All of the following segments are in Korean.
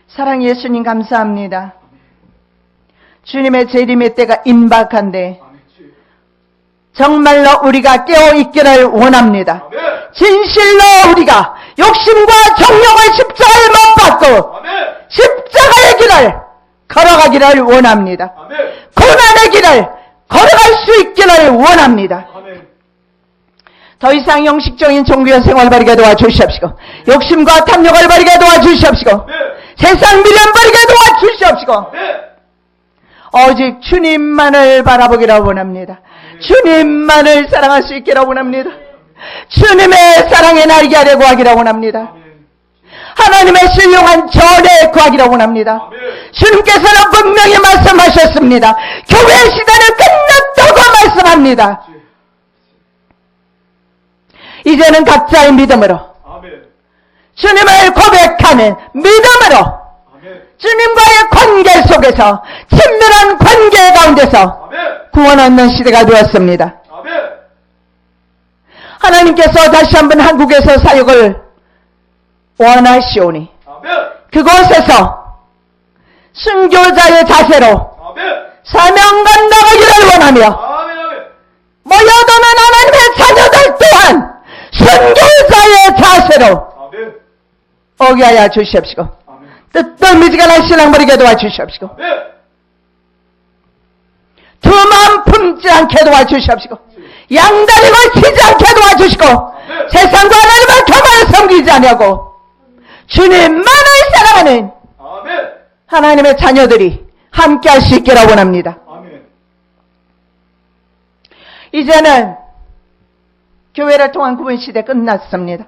사랑 예수님 감사합니다. 주님의 재림의 때가 임박한데 정말로 우리가 깨어있기를 원합니다. 진실로 우리가 욕심과 정욕을 십자가에 못 박고 십자가의 길을 걸어가기를 원합니다. 고난의 길을 걸어갈 수 있기를 원합니다. 더 이상 형식적인 종교 생활 버리게 도와주시옵시고, 욕심과 탐욕을 버리게 도와주시옵시고, 세상 미련 버리게 도와주시옵시고, 오직 주님만을 바라보기를 원합니다. 주님만을 사랑할 수 있기를 원합니다. 주님의 사랑에 날게 하려 구하기를 원합니다. 하나님의 신령한 전에 구하기를 원합니다. 주님께서는 분명히 말씀하셨습니다. 교회 시대는 끝났다고 말씀합니다. 이제는 각자의 믿음으로, 주님을 고백하는 믿음으로, 주님과의 관계 속에서, 친밀한 관계 가운데서 구원 얻는 시대가 되었습니다. 하나님께서 다시 한번 한국에서 사역을 원하시오니 그곳에서 순교자의 자세로 사명 감당하기를 원하며, 모여드는 하나님의 자녀들 또한 순교자의 자세로 오게 하여 주시옵시고, 뜻도 미지근한 신앙 버리게 도와주시옵시고, 두 마음 품지 않게 도와주시옵시고, 양다리 걸치지 않게 도와주시고, 세상과 하나님을 교만을 섬기지 않냐고 주님만을 사랑하는 하나님의 자녀들이 함께 할 수 있기를 원합니다. 이제는 교회를 통한 구원 시대 끝났습니다.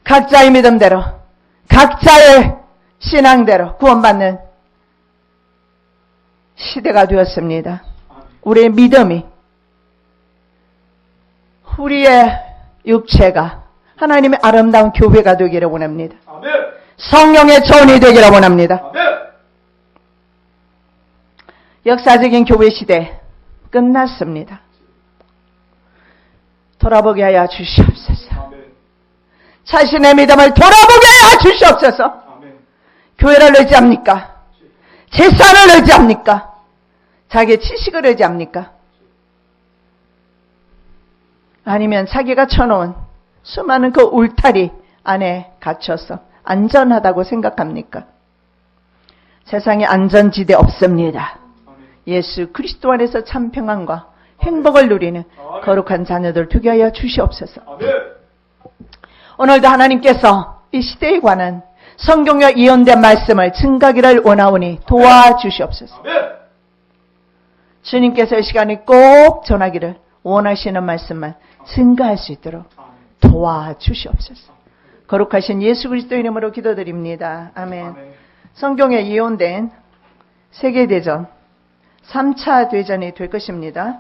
각자의 믿음대로, 각자의 신앙대로 구원받는 시대가 되었습니다. 우리의 믿음이, 우리의 육체가 하나님의 아름다운 교회가 되기를 원합니다. 성령의 전이 되기를 원합니다. 역사적인 교회 시대 끝났습니다. 돌아보게 하여 주시옵소서. 자신의 믿음을 돌아보게 하여 주시옵소서. 교회를 의지합니까? 재산을 의지합니까? 자기의 지식을 의지합니까? 아니면 자기가 쳐놓은 수많은 그 울타리 안에 갇혀서 안전하다고 생각합니까? 세상에 안전지대 없습니다. 예수 그리스도 안에서 참 평안과 행복을 누리는 거룩한 자녀들 되게 하여 주시옵소서. 오늘도 하나님께서 이 시대에 관한 성경에 예언된 말씀을 증가하기를 원하오니 도와주시옵소서. 주님께서 이 시간에 꼭 전하기를 원하시는 말씀만 증가할 수 있도록 도와주시옵소서. 거룩하신 예수 그리스도 이름으로 기도드립니다. 아멘. 성경에 예언된 세계대전 3차 대전이 될 것입니다.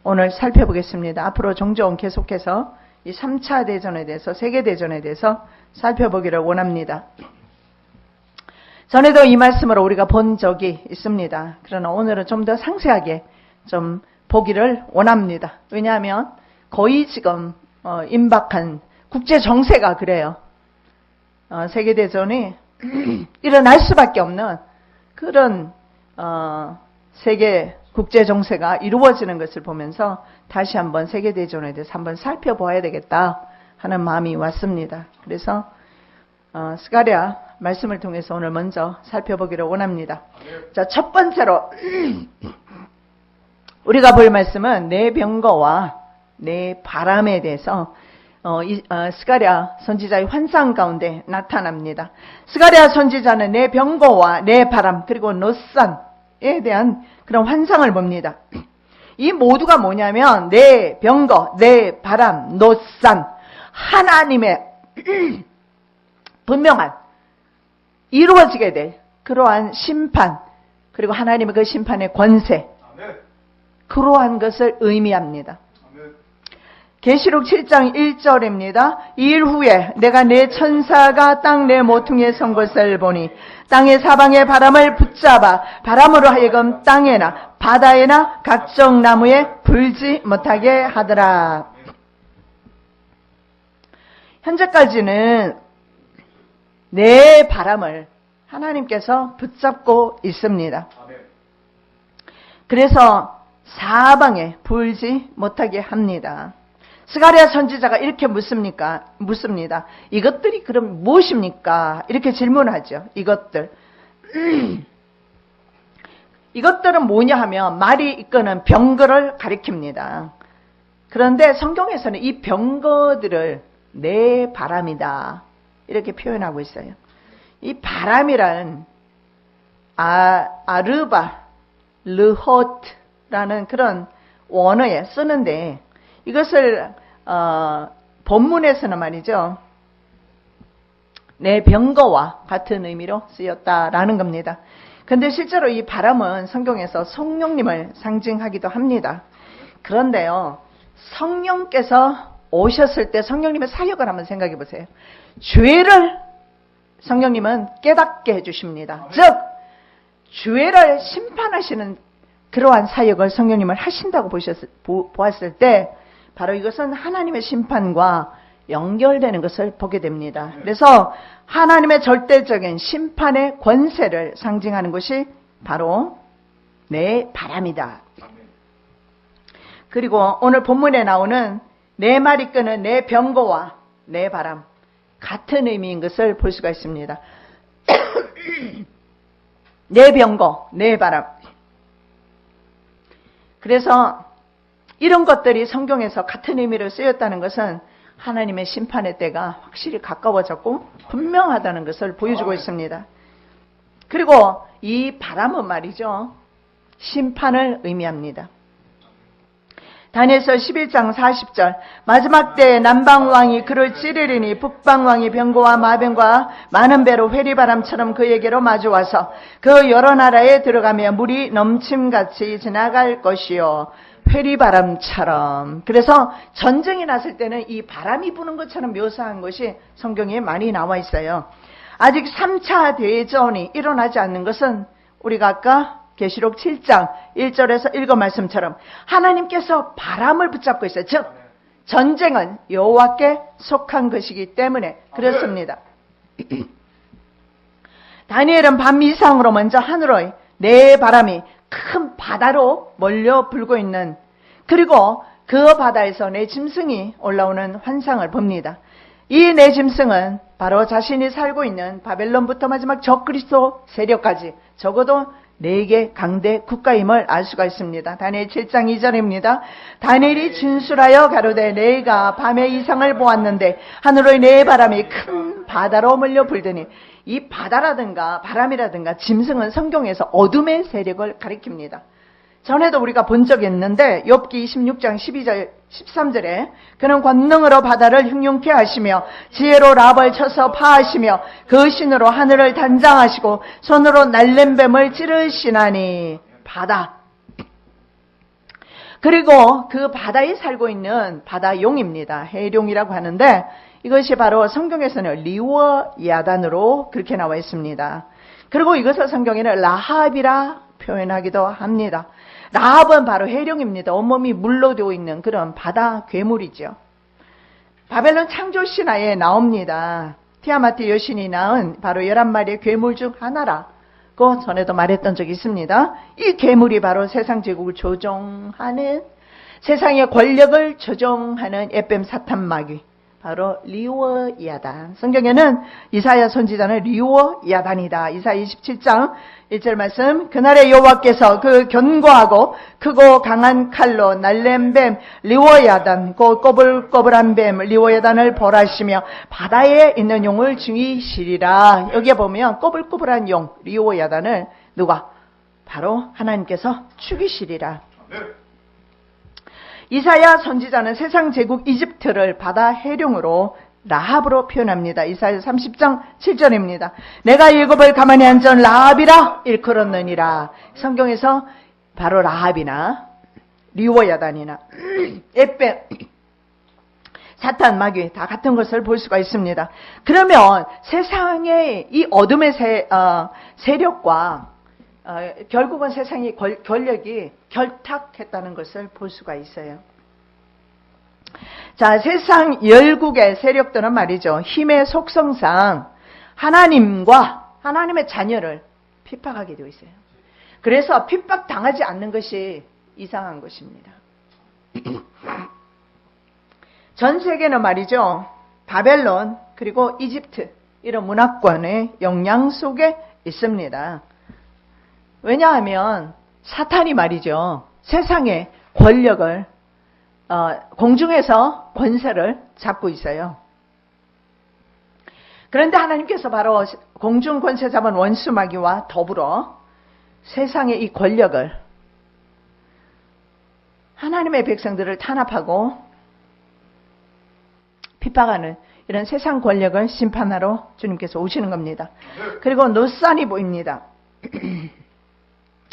오늘 살펴보겠습니다. 앞으로 종종 계속해서 이 3차 대전에 대해서, 세계대전에 대해서 살펴보기를 원합니다. 전에도 이 말씀으로 우리가 본 적이 있습니다. 그러나 오늘은 좀 더 상세하게 좀 보기를 원합니다. 왜냐하면 거의 지금 임박한 국제 정세가 그래요. 세계대전이 일어날 수밖에 없는 그런 세계 국제 정세가 이루어지는 것을 보면서 다시 한번 세계대전에 대해서 한번 살펴봐야 되겠다 하는 마음이 왔습니다. 그래서 스가랴 말씀을 통해서 오늘 먼저 살펴보기를 원합니다. 자, 첫 번째로 우리가 볼 말씀은 내 병거와 내 바람에 대해서 스가랴 선지자의 환상 가운데 나타납니다. 스가랴 선지자는 내 병거와 내 바람 그리고 노산에 대한 그런 환상을 봅니다. 이 모두가 뭐냐면 내 병거, 내 바람, 노산, 하나님의 분명한 이루어지게 될 그러한 심판, 그리고 하나님의 그 심판의 권세, 그러한 것을 의미합니다. 계시록 7장 1절입니다. 이일 후에 내가 내 천사가 땅 내 모퉁이에 선 것을 보니 땅의 사방의 바람을 붙잡아 바람으로 하여금 땅에나 바다에나 각종 나무에 불지 못하게 하더라. 현재까지는 내 바람을 하나님께서 붙잡고 있습니다. 그래서 사방에 불지 못하게 합니다. 스가랴 선지자가 이렇게 묻습니다. 이것들이 그럼 무엇입니까? 이렇게 질문하죠. 이것들은 뭐냐 하면 말이 이끄는 병거를 가리킵니다. 그런데 성경에서는 이 병거들을 내 바람이다 이렇게 표현하고 있어요. 이 바람이라는 아르바, 르호트라는 그런 원어에 쓰는데 이것을 본문에서는 말이죠. 내 병거와 같은 의미로 쓰였다라는 겁니다. 그런데 실제로 이 바람은 성경에서 성령님을 상징하기도 합니다. 그런데요. 성령께서 오셨을 때 성령님의 사역을 한번 생각해 보세요. 죄를 성령님은 깨닫게 해주십니다. 즉 죄를 심판하시는 그러한 사역을 성령님을 하신다고 보았을 때 바로 이것은 하나님의 심판과 연결되는 것을 보게 됩니다. 그래서 하나님의 절대적인 심판의 권세를 상징하는 것이 바로 내 바람이다. 그리고 오늘 본문에 나오는 내 말 이끄는 내 병거와 내 바람 같은 의미인 것을 볼 수가 있습니다. 내 병거, 내 바람. 그래서 이런 것들이 성경에서 같은 의미로 쓰였다는 것은 하나님의 심판의 때가 확실히 가까워졌고 분명하다는 것을 보여주고 있습니다. 그리고 이 바람은 말이죠. 심판을 의미합니다. 다니엘서 11장 40절 마지막 때에 남방왕이 그를 찌르리니 북방왕이 병거와 마병과 많은 배로 회리바람처럼 그에게로 마주와서 그 여러 나라에 들어가며 물이 넘침같이 지나갈 것이요 회리바람처럼. 그래서 전쟁이 났을 때는 이 바람이 부는 것처럼 묘사한 것이 성경에 많이 나와 있어요. 아직 3차 대전이 일어나지 않는 것은 우리가 아까 계시록 7장 1절에서 읽은 말씀처럼 하나님께서 바람을 붙잡고 있어요. 즉 전쟁은 여호와께 속한 것이기 때문에 그렇습니다. 다니엘은 밤 이상으로 먼저 하늘의 내 바람이 큰 바다로 몰려 불고 있는 그리고 그 바다에서 내 짐승이 올라오는 환상을 봅니다. 이 내 짐승은 바로 자신이 살고 있는 바벨론부터 마지막 적그리스도 세력까지 적어도 4개 강대 국가임을 알 수가 있습니다. 다니엘 7장 2절입니다. 다니엘이 진술하여 가로되 내가 밤의 이상을 보았는데 하늘의 내 바람이 큰 바다로 몰려 불더니 이 바다라든가 바람이라든가 짐승은 성경에서 어둠의 세력을 가리킵니다. 전에도 우리가 본 적이 있는데 욥기 26장 12절 13절에 그는 권능으로 바다를 흉흉케 하시며 지혜로 랍을 쳐서 파하시며 그 신으로 하늘을 단장하시고 손으로 날렘뱀을 찌르시나니 바다. 그리고 그 바다에 살고 있는 바다용입니다. 해룡이라고 하는데 이것이 바로 성경에서는 리워야단으로 그렇게 나와 있습니다. 그리고 이것을 성경에는 라합이라 표현하기도 합니다. 라합은 바로 해룡입니다. 온몸이 물로 되어 있는 그런 바다 괴물이죠. 바벨론 창조 신화에 나옵니다. 티아마트 여신이 낳은 바로 11마리의 괴물 중 하나라고 전에도 말했던 적이 있습니다. 이 괴물이 바로 세상 제국을 조종하는 세상의 권력을 조종하는 에뱀 사탄 마귀 바로 리워야단. 성경에는 이사야 선지자는 리워야단이다. 이사야 27장 1절 말씀 그날에 여호와께서 그 견고하고 크고 강한 칼로 날렘뱀 리워야단 곧 꼬불꼬불한 뱀 리워야단을 벌하시며 바다에 있는 용을 죽이시리라. 여기에 보면 꼬불꼬불한 용 리워야단을 누가? 바로 하나님께서 죽이시리라. 이사야 선지자는 세상 제국 이집트를 바다 해룡으로 라합으로 표현합니다. 이사야 30장 7절입니다. 내가 일곱을 가만히 앉은 라합이라 일컬었느니라. 성경에서 바로 라합이나 리워야단이나 에뱀 사탄 마귀 다 같은 것을 볼 수가 있습니다. 그러면 세상의 이 어둠의 세력과 결국은 세상의 권력이 결탁했다는 것을 볼 수가 있어요. 자, 세상 열국의 세력들은 말이죠. 힘의 속성상 하나님과 하나님의 자녀를 핍박하게 되어 있어요. 그래서 핍박 당하지 않는 것이 이상한 것입니다. 전 세계는 말이죠. 바벨론 그리고 이집트 이런 문화권의 영향 속에 있습니다. 왜냐하면 사탄이 말이죠. 세상의 권력을 공중에서 권세를 잡고 있어요. 그런데 하나님께서 바로 공중 권세 잡은 원수 마귀와 더불어 세상의 이 권력을 하나님의 백성들을 탄압하고 핍박하는 이런 세상 권력을 심판하러 주님께서 오시는 겁니다. 그리고 넛산이 보입니다.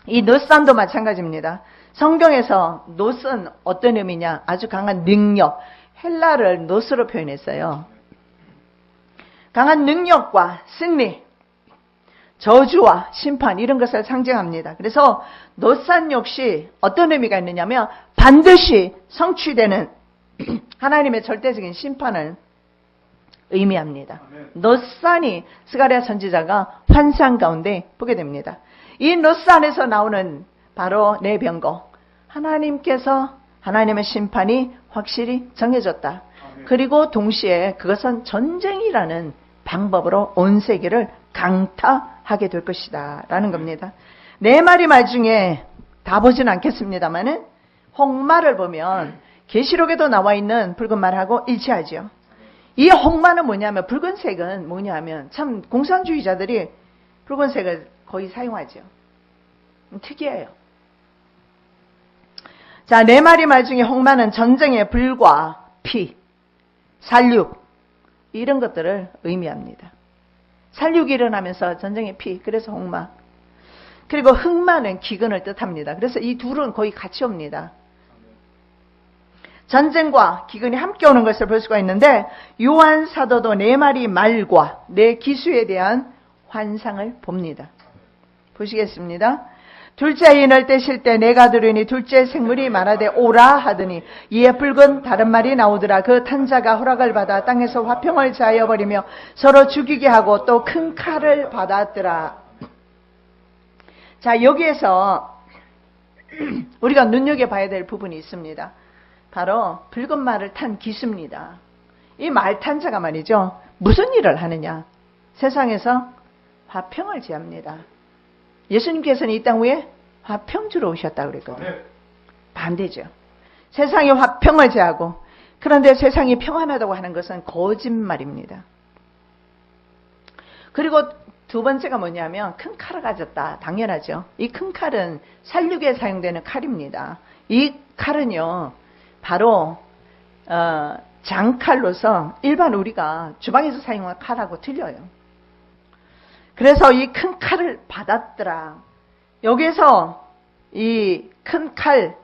이 넛산도 마찬가지입니다. 성경에서 넛은 어떤 의미냐? 아주 강한 능력, 헬라를 넛으로 표현했어요. 강한 능력과 승리, 저주와 심판 이런 것을 상징합니다. 그래서 넛산 역시 어떤 의미가 있느냐면 반드시 성취되는 하나님의 절대적인 심판을 의미합니다. 넛산이 스가랴 선지자가 환상 가운데 보게 됩니다. 이 넛산에서 나오는 바로 내 병거, 하나님께서 하나님의 심판이 확실히 정해졌다. 그리고 동시에 그것은 전쟁이라는 방법으로 온 세계를 강타하게 될 것이다 라는 겁니다. 네 마리 말 중에 다 보진 않겠습니다만은 홍마를 보면 계시록에도 나와 있는 붉은 말하고 일치하죠. 이 홍마는 뭐냐면, 붉은색은 뭐냐면 참 공산주의자들이 붉은색을 거의 사용하죠. 특이해요. 자, 네 마리 말 중에 홍마는 전쟁의 불과 피, 살육 이런 것들을 의미합니다. 살육이 일어나면서 전쟁의 피, 그래서 홍마. 그리고 흑마는 기근을 뜻합니다. 그래서 이 둘은 거의 같이 옵니다. 전쟁과 기근이 함께 오는 것을 볼 수가 있는데, 요한 사도도 네 마리 말과 네 기수에 대한 환상을 봅니다. 보시겠습니다. 둘째 인을 떼실 때 내가 들으니 둘째 생물이 말하되 오라 하더니 이에 붉은 다른 말이 나오더라. 그 탄자가 허락을 받아 땅에서 화평을 자여버리며 서로 죽이게 하고 또 큰 칼을 받았더라. 자, 여기에서 우리가 눈여겨봐야 될 부분이 있습니다. 바로 붉은 말을 탄 기수입니다. 이 말 탄 자가 말이죠. 무슨 일을 하느냐? 세상에서 화평을 제합니다. 예수님께서는 이 땅 위에 화평 주러 오셨다고 그랬거든요. 반대죠. 세상에 화평을 제하고, 그런데 세상이 평안하다고 하는 것은 거짓말입니다. 그리고 두 번째가 뭐냐면 큰 칼을 가졌다. 당연하죠. 이 큰 칼은 살육에 사용되는 칼입니다. 이 칼은요, 바로 장칼로서 일반 우리가 주방에서 사용하는 칼하고 틀려요. 그래서 이 큰 칼을 받았더라. 여기서 이 큰 칼,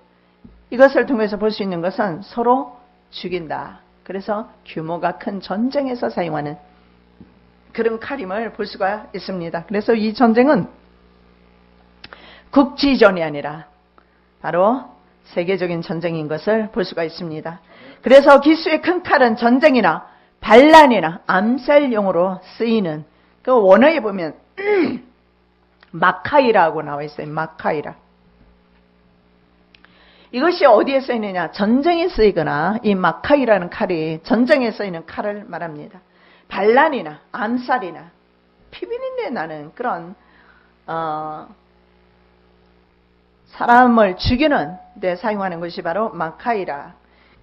이것을 통해서 볼 수 있는 것은 서로 죽인다. 그래서 규모가 큰 전쟁에서 사용하는 그런 칼임을 볼 수가 있습니다. 그래서 이 전쟁은 국지전이 아니라 바로 세계적인 전쟁인 것을 볼 수가 있습니다. 그래서 기수의 큰 칼은 전쟁이나 반란이나 암살용으로 쓰이는, 그 원어에 보면 마카이라고 나와 있어요. 마카이라. 이것이 어디에 쓰이느냐? 전쟁에 쓰이거나, 이 마카이라는 칼이 전쟁에 쓰이는 칼을 말합니다. 반란이나 암살이나 피비린내 나는 그런 사람을 죽이는 데 사용하는 것이 바로 마카이라.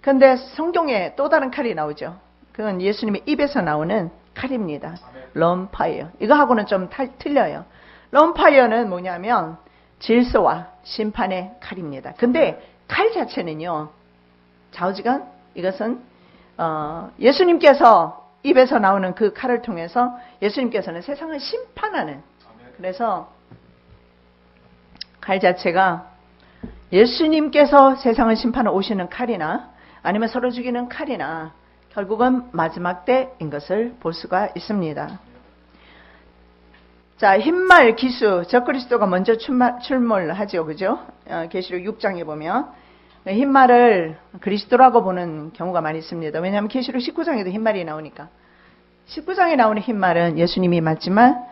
그런데 성경에 또 다른 칼이 나오죠. 그건 예수님의 입에서 나오는 칼입니다. 럼파이어. 이거하고는 좀 틀려요. 럼파이어는 뭐냐면 질서와 심판의 칼입니다. 근데 칼 자체는요, 좌우지간 이것은 예수님께서 입에서 나오는 그 칼을 통해서 예수님께서는 세상을 심판하는, 그래서 칼 자체가 예수님께서 세상을 심판하러 오시는 칼이나 아니면 서로 죽이는 칼이나 결국은 마지막 때인 것을 볼 수가 있습니다. 자, 흰말 기수, 적그리스도가 먼저 출몰하죠. 그죠? 계시록 6장에 보면 흰말을 그리스도라고 보는 경우가 많이 있습니다. 왜냐하면 계시록 19장에도 흰말이 나오니까. 19장에 나오는 흰말은 예수님이 맞지만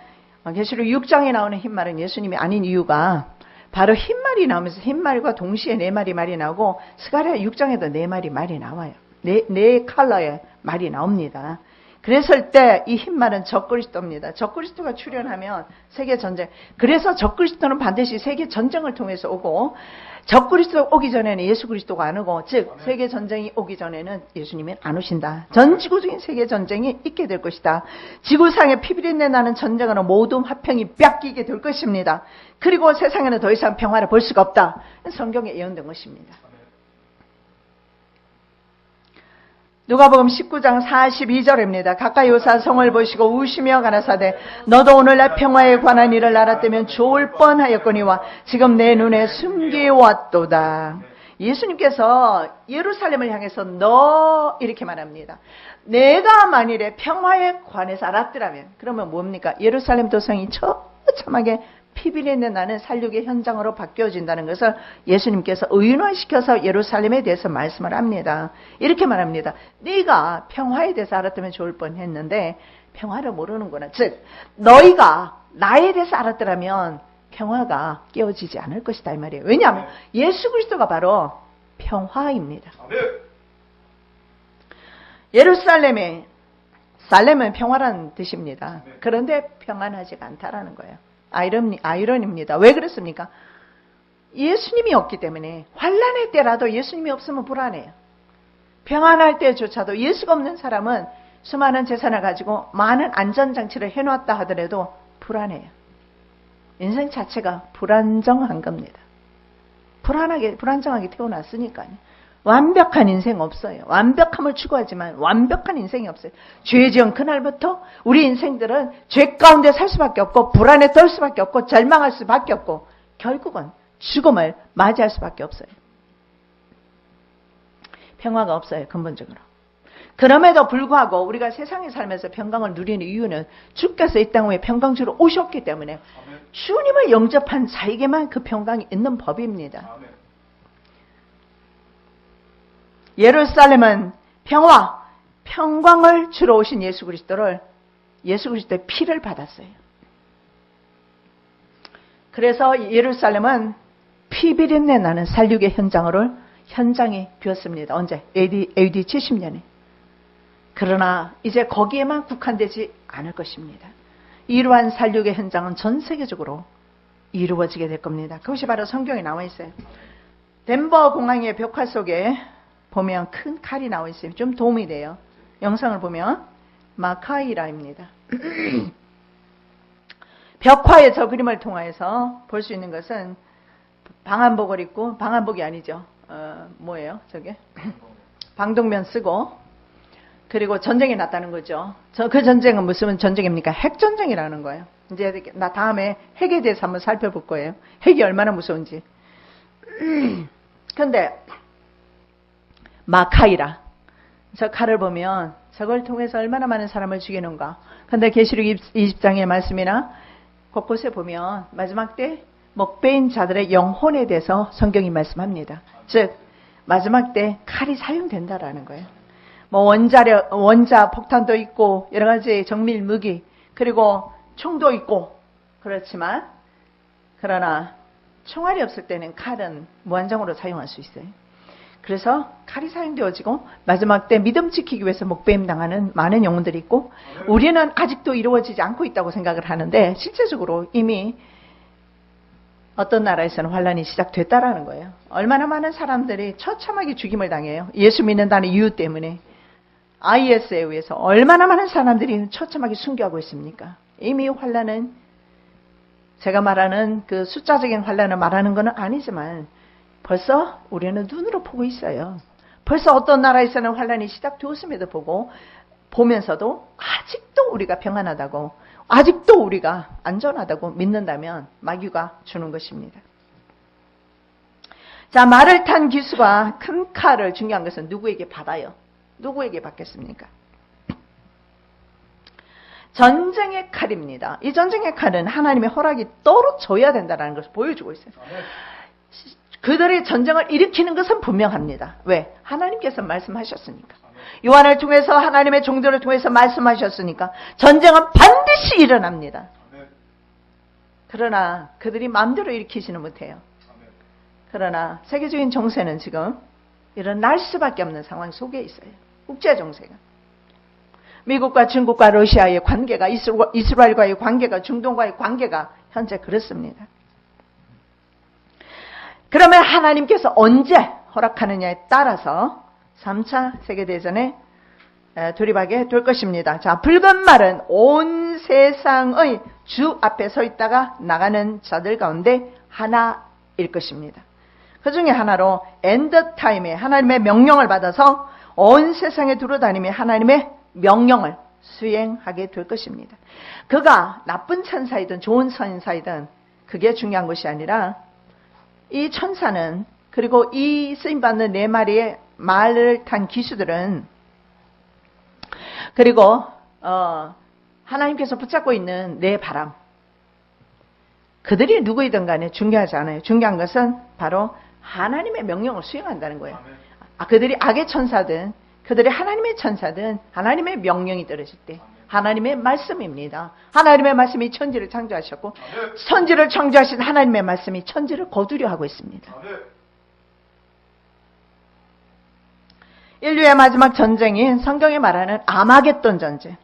계시록 6장에 나오는 흰말은 예수님이 아닌 이유가 바로 흰말이 나오면서 흰말과 동시에 네 마리 말이 나오고 스가랴 6장에도 네 마리 말이 나와요. 네 컬러의 말이 나옵니다. 그랬을 때 이 흰말은 적그리스도입니다. 적그리스도가 출현하면 세계전쟁. 그래서 적그리스도는 반드시 세계전쟁을 통해서 오고 적그리스도 오기 전에는 예수 그리스도가 안 오고 즉 세계전쟁이 오기 전에는 예수님이 안 오신다. 전 지구적인 세계전쟁이 있게 될 것이다. 지구상에 피비린내 나는 전쟁으로 모든 화평이 뺏기게 될 것입니다. 그리고 세상에는 더 이상 평화를 볼 수가 없다. 성경에 예언된 것입니다. 누가복음 19장 42절입니다. 가까이 오사 성을 보시고 우시며 가라사대 너도 오늘날 평화에 관한 일을 알았다면 좋을 뻔하였거니와 지금 내 눈에 숨겨왔도다. 예수님께서 예루살렘을 향해서 너 이렇게 말합니다. 내가 만일에 평화에 관해서 알았더라면 그러면 뭡니까? 예루살렘 도성이 처참하게 피비린내 나는 살육의 현장으로 바뀌어진다는 것을 예수님께서 의인화시켜서 예루살렘에 대해서 말씀을 합니다. 이렇게 말합니다. 네가 평화에 대해서 알았다면 좋을 뻔했는데 평화를 모르는구나. 즉 너희가 나에 대해서 알았더라면 평화가 깨어지지 않을 것이다 이 말이에요. 왜냐하면 예수 그리스도가 바로 평화입니다. 예루살렘의 살렘은 평화라는 뜻입니다. 그런데 평안하지가 않다라는 거예요. 아이러니입니다. 왜 그렇습니까? 예수님이 없기 때문에 환난의 때라도 예수님이 없으면 불안해요. 평안할 때조차도 예수가 없는 사람은 수많은 재산을 가지고 많은 안전장치를 해놨다 하더라도 불안해요. 인생 자체가 불안정한 겁니다. 불안정하게 태어났으니까요. 완벽한 인생 없어요. 완벽함을 추구하지만 완벽한 인생이 없어요. 죄 지은 그날부터 우리 인생들은 죄 가운데 살 수밖에 없고 불안에 떨 수밖에 없고 절망할 수밖에 없고 결국은 죽음을 맞이할 수밖에 없어요. 평화가 없어요. 근본적으로. 그럼에도 불구하고 우리가 세상에 살면서 평강을 누리는 이유는 주께서 이 땅에 평강주로 오셨기 때문에 주님을 영접한 자에게만 그 평강이 있는 법입니다. 예루살렘은 평화, 평강을 주러 오신 예수 그리스도의 피를 받았어요. 그래서 예루살렘은 피비린내 나는 살육의 현장이 되었습니다. 언제? AD 70년에. 그러나 이제 거기에만 국한되지 않을 것입니다. 이러한 살육의 현장은 전 세계적으로 이루어지게 될 겁니다. 그것이 바로 성경에 나와 있어요. 덴버 공항의 벽화 속에 보면 큰 칼이 나와 있어요. 좀 도움이 돼요. 영상을 보면 마카이라입니다. 벽화의 저 그림을 통해서 볼 수 있는 것은 방한복을 입고 방한복이 아니죠. 뭐예요? 저게 방독면 쓰고 그리고 전쟁이 났다는 거죠. 그 전쟁은 무슨 전쟁입니까? 핵전쟁이라는 거예요. 이제 나 다음에 핵에 대해서 한번 살펴볼 거예요. 핵이 얼마나 무서운지. 근데 마카이라 저 칼을 보면 저걸 통해서 얼마나 많은 사람을 죽이는가. 근데 계시록 20장의 말씀이나 곳곳에 보면 마지막 때 목배인 자들의 영혼에 대해서 성경이 말씀합니다. 즉 마지막 때 칼이 사용된다라는 거예요. 뭐 원자 폭탄도 있고 여러 가지 정밀 무기 그리고 총도 있고 그렇지만 그러나 총알이 없을 때는 칼은 무한정으로 사용할 수 있어요. 그래서 칼이 사용되어지고 마지막 때 믿음 지키기 위해서 목배임 당하는 많은 영혼들이 있고 우리는 아직도 이루어지지 않고 있다고 생각을 하는데 실제적으로 이미 어떤 나라에서는 환란이 시작됐다라는 거예요. 얼마나 많은 사람들이 처참하게 죽임을 당해요. 예수 믿는다는 이유 때문에. IS에 의해서 얼마나 많은 사람들이 처참하게 순교하고 있습니까? 이미 환란은 제가 말하는 그 숫자적인 환란을 말하는 건 아니지만 벌써 우리는 눈으로 보고 있어요. 벌써 어떤 나라에서는 환란이 시작되었음에도 보면서도 아직도 우리가 평안하다고 아직도 우리가 안전하다고 믿는다면 마귀가 주는 것입니다. 자, 말을 탄 기수가 큰 칼을 중요한 것은 누구에게 받아요? 누구에게 받겠습니까? 전쟁의 칼입니다. 이 전쟁의 칼은 하나님의 허락이 떨어져야 된다는 것을 보여주고 있어요. 그들의 전쟁을 일으키는 것은 분명합니다. 왜? 하나님께서 말씀하셨으니까. 요한을 통해서 하나님의 종들을 통해서 말씀하셨으니까 전쟁은 반드시 일어납니다. 그러나 그들이 마음대로 일으키지는 못해요. 그러나 세계적인 정세는 지금 이런 날 수밖에 없는 상황 속에 있어요. 국제 정세가. 미국과 중국과 러시아의 관계가, 이스라엘과의 관계가, 중동과의 관계가 현재 그렇습니다. 그러면 하나님께서 언제 허락하느냐에 따라서 3차 세계대전에 돌입하게 될 것입니다. 자, 붉은 말은 온 세상의 주 앞에 서 있다가 나가는 자들 가운데 하나일 것입니다. 그 중에 하나로 엔드타임에 하나님의 명령을 받아서 온 세상에 두루다니며 하나님의 명령을 수행하게 될 것입니다. 그가 나쁜 천사이든 좋은 천사이든 그게 중요한 것이 아니라 이 천사는, 그리고 이 쓰임받는 4마리의 말을 탄 기수들은, 그리고 하나님께서 붙잡고 있는 내 바람, 그들이 누구이든 간에 중요하지 않아요. 중요한 것은 바로 하나님의 명령을 수행한다는 거예요. 그들이 악의 천사든 그들이 하나님의 천사든 하나님의 명령이 떨어질 때 하나님의 말씀입니다. 하나님의 말씀이 천지를 창조하셨고 천지를 창조하신 하나님의 말씀이 천지를 거두려 하고 있습니다. 인류의 마지막 전쟁인 성경이 말하는 아마겟돈 전쟁,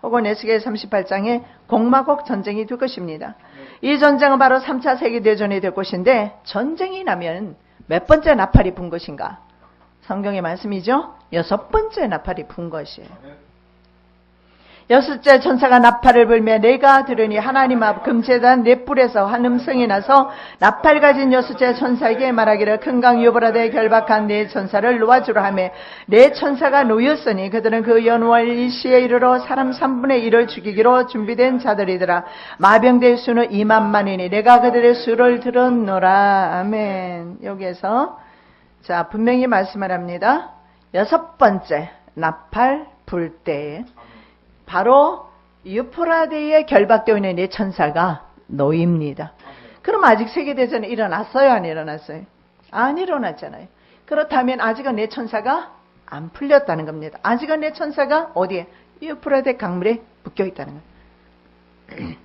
혹은 에스겔 38장의 공마곡 전쟁이 될 것입니다. 이 전쟁은 바로 3차 세계대전이 될 것인데, 전쟁이 나면 몇 번째 나팔이 분 것인가? 성경의 말씀이죠. 6번째 나팔이 분 것이에요. 6째 천사가 나팔을 불며 내가 들으니 하나님 앞 금제단 넷불에서 한 음성이 나서 나팔 가진 6째 천사에게 말하기를 큰 강 유브라데에 결박한 네 천사를 놓아주라 하며, 네 천사가 놓였으니 그들은 그 연월 일시에 이르러 사람 3분의 1을 죽이기로 준비된 자들이더라. 마병대의 수는 2만만이니 내가 그들의 수를 들었노라. 아멘. 여기에서 자, 분명히 말씀을 합니다. 6번째 나팔 불 때에 바로 유프라데에 결박되어 있는 네 천사가 놓입니다. 그럼 아직 세계대전이 일어났어요? 안 일어났어요? 안 일어났잖아요. 그렇다면 아직은 네 천사가 안 풀렸다는 겁니다. 아직은 네 천사가 어디에? 유프라데 강물에 묶여 있다는 거예요.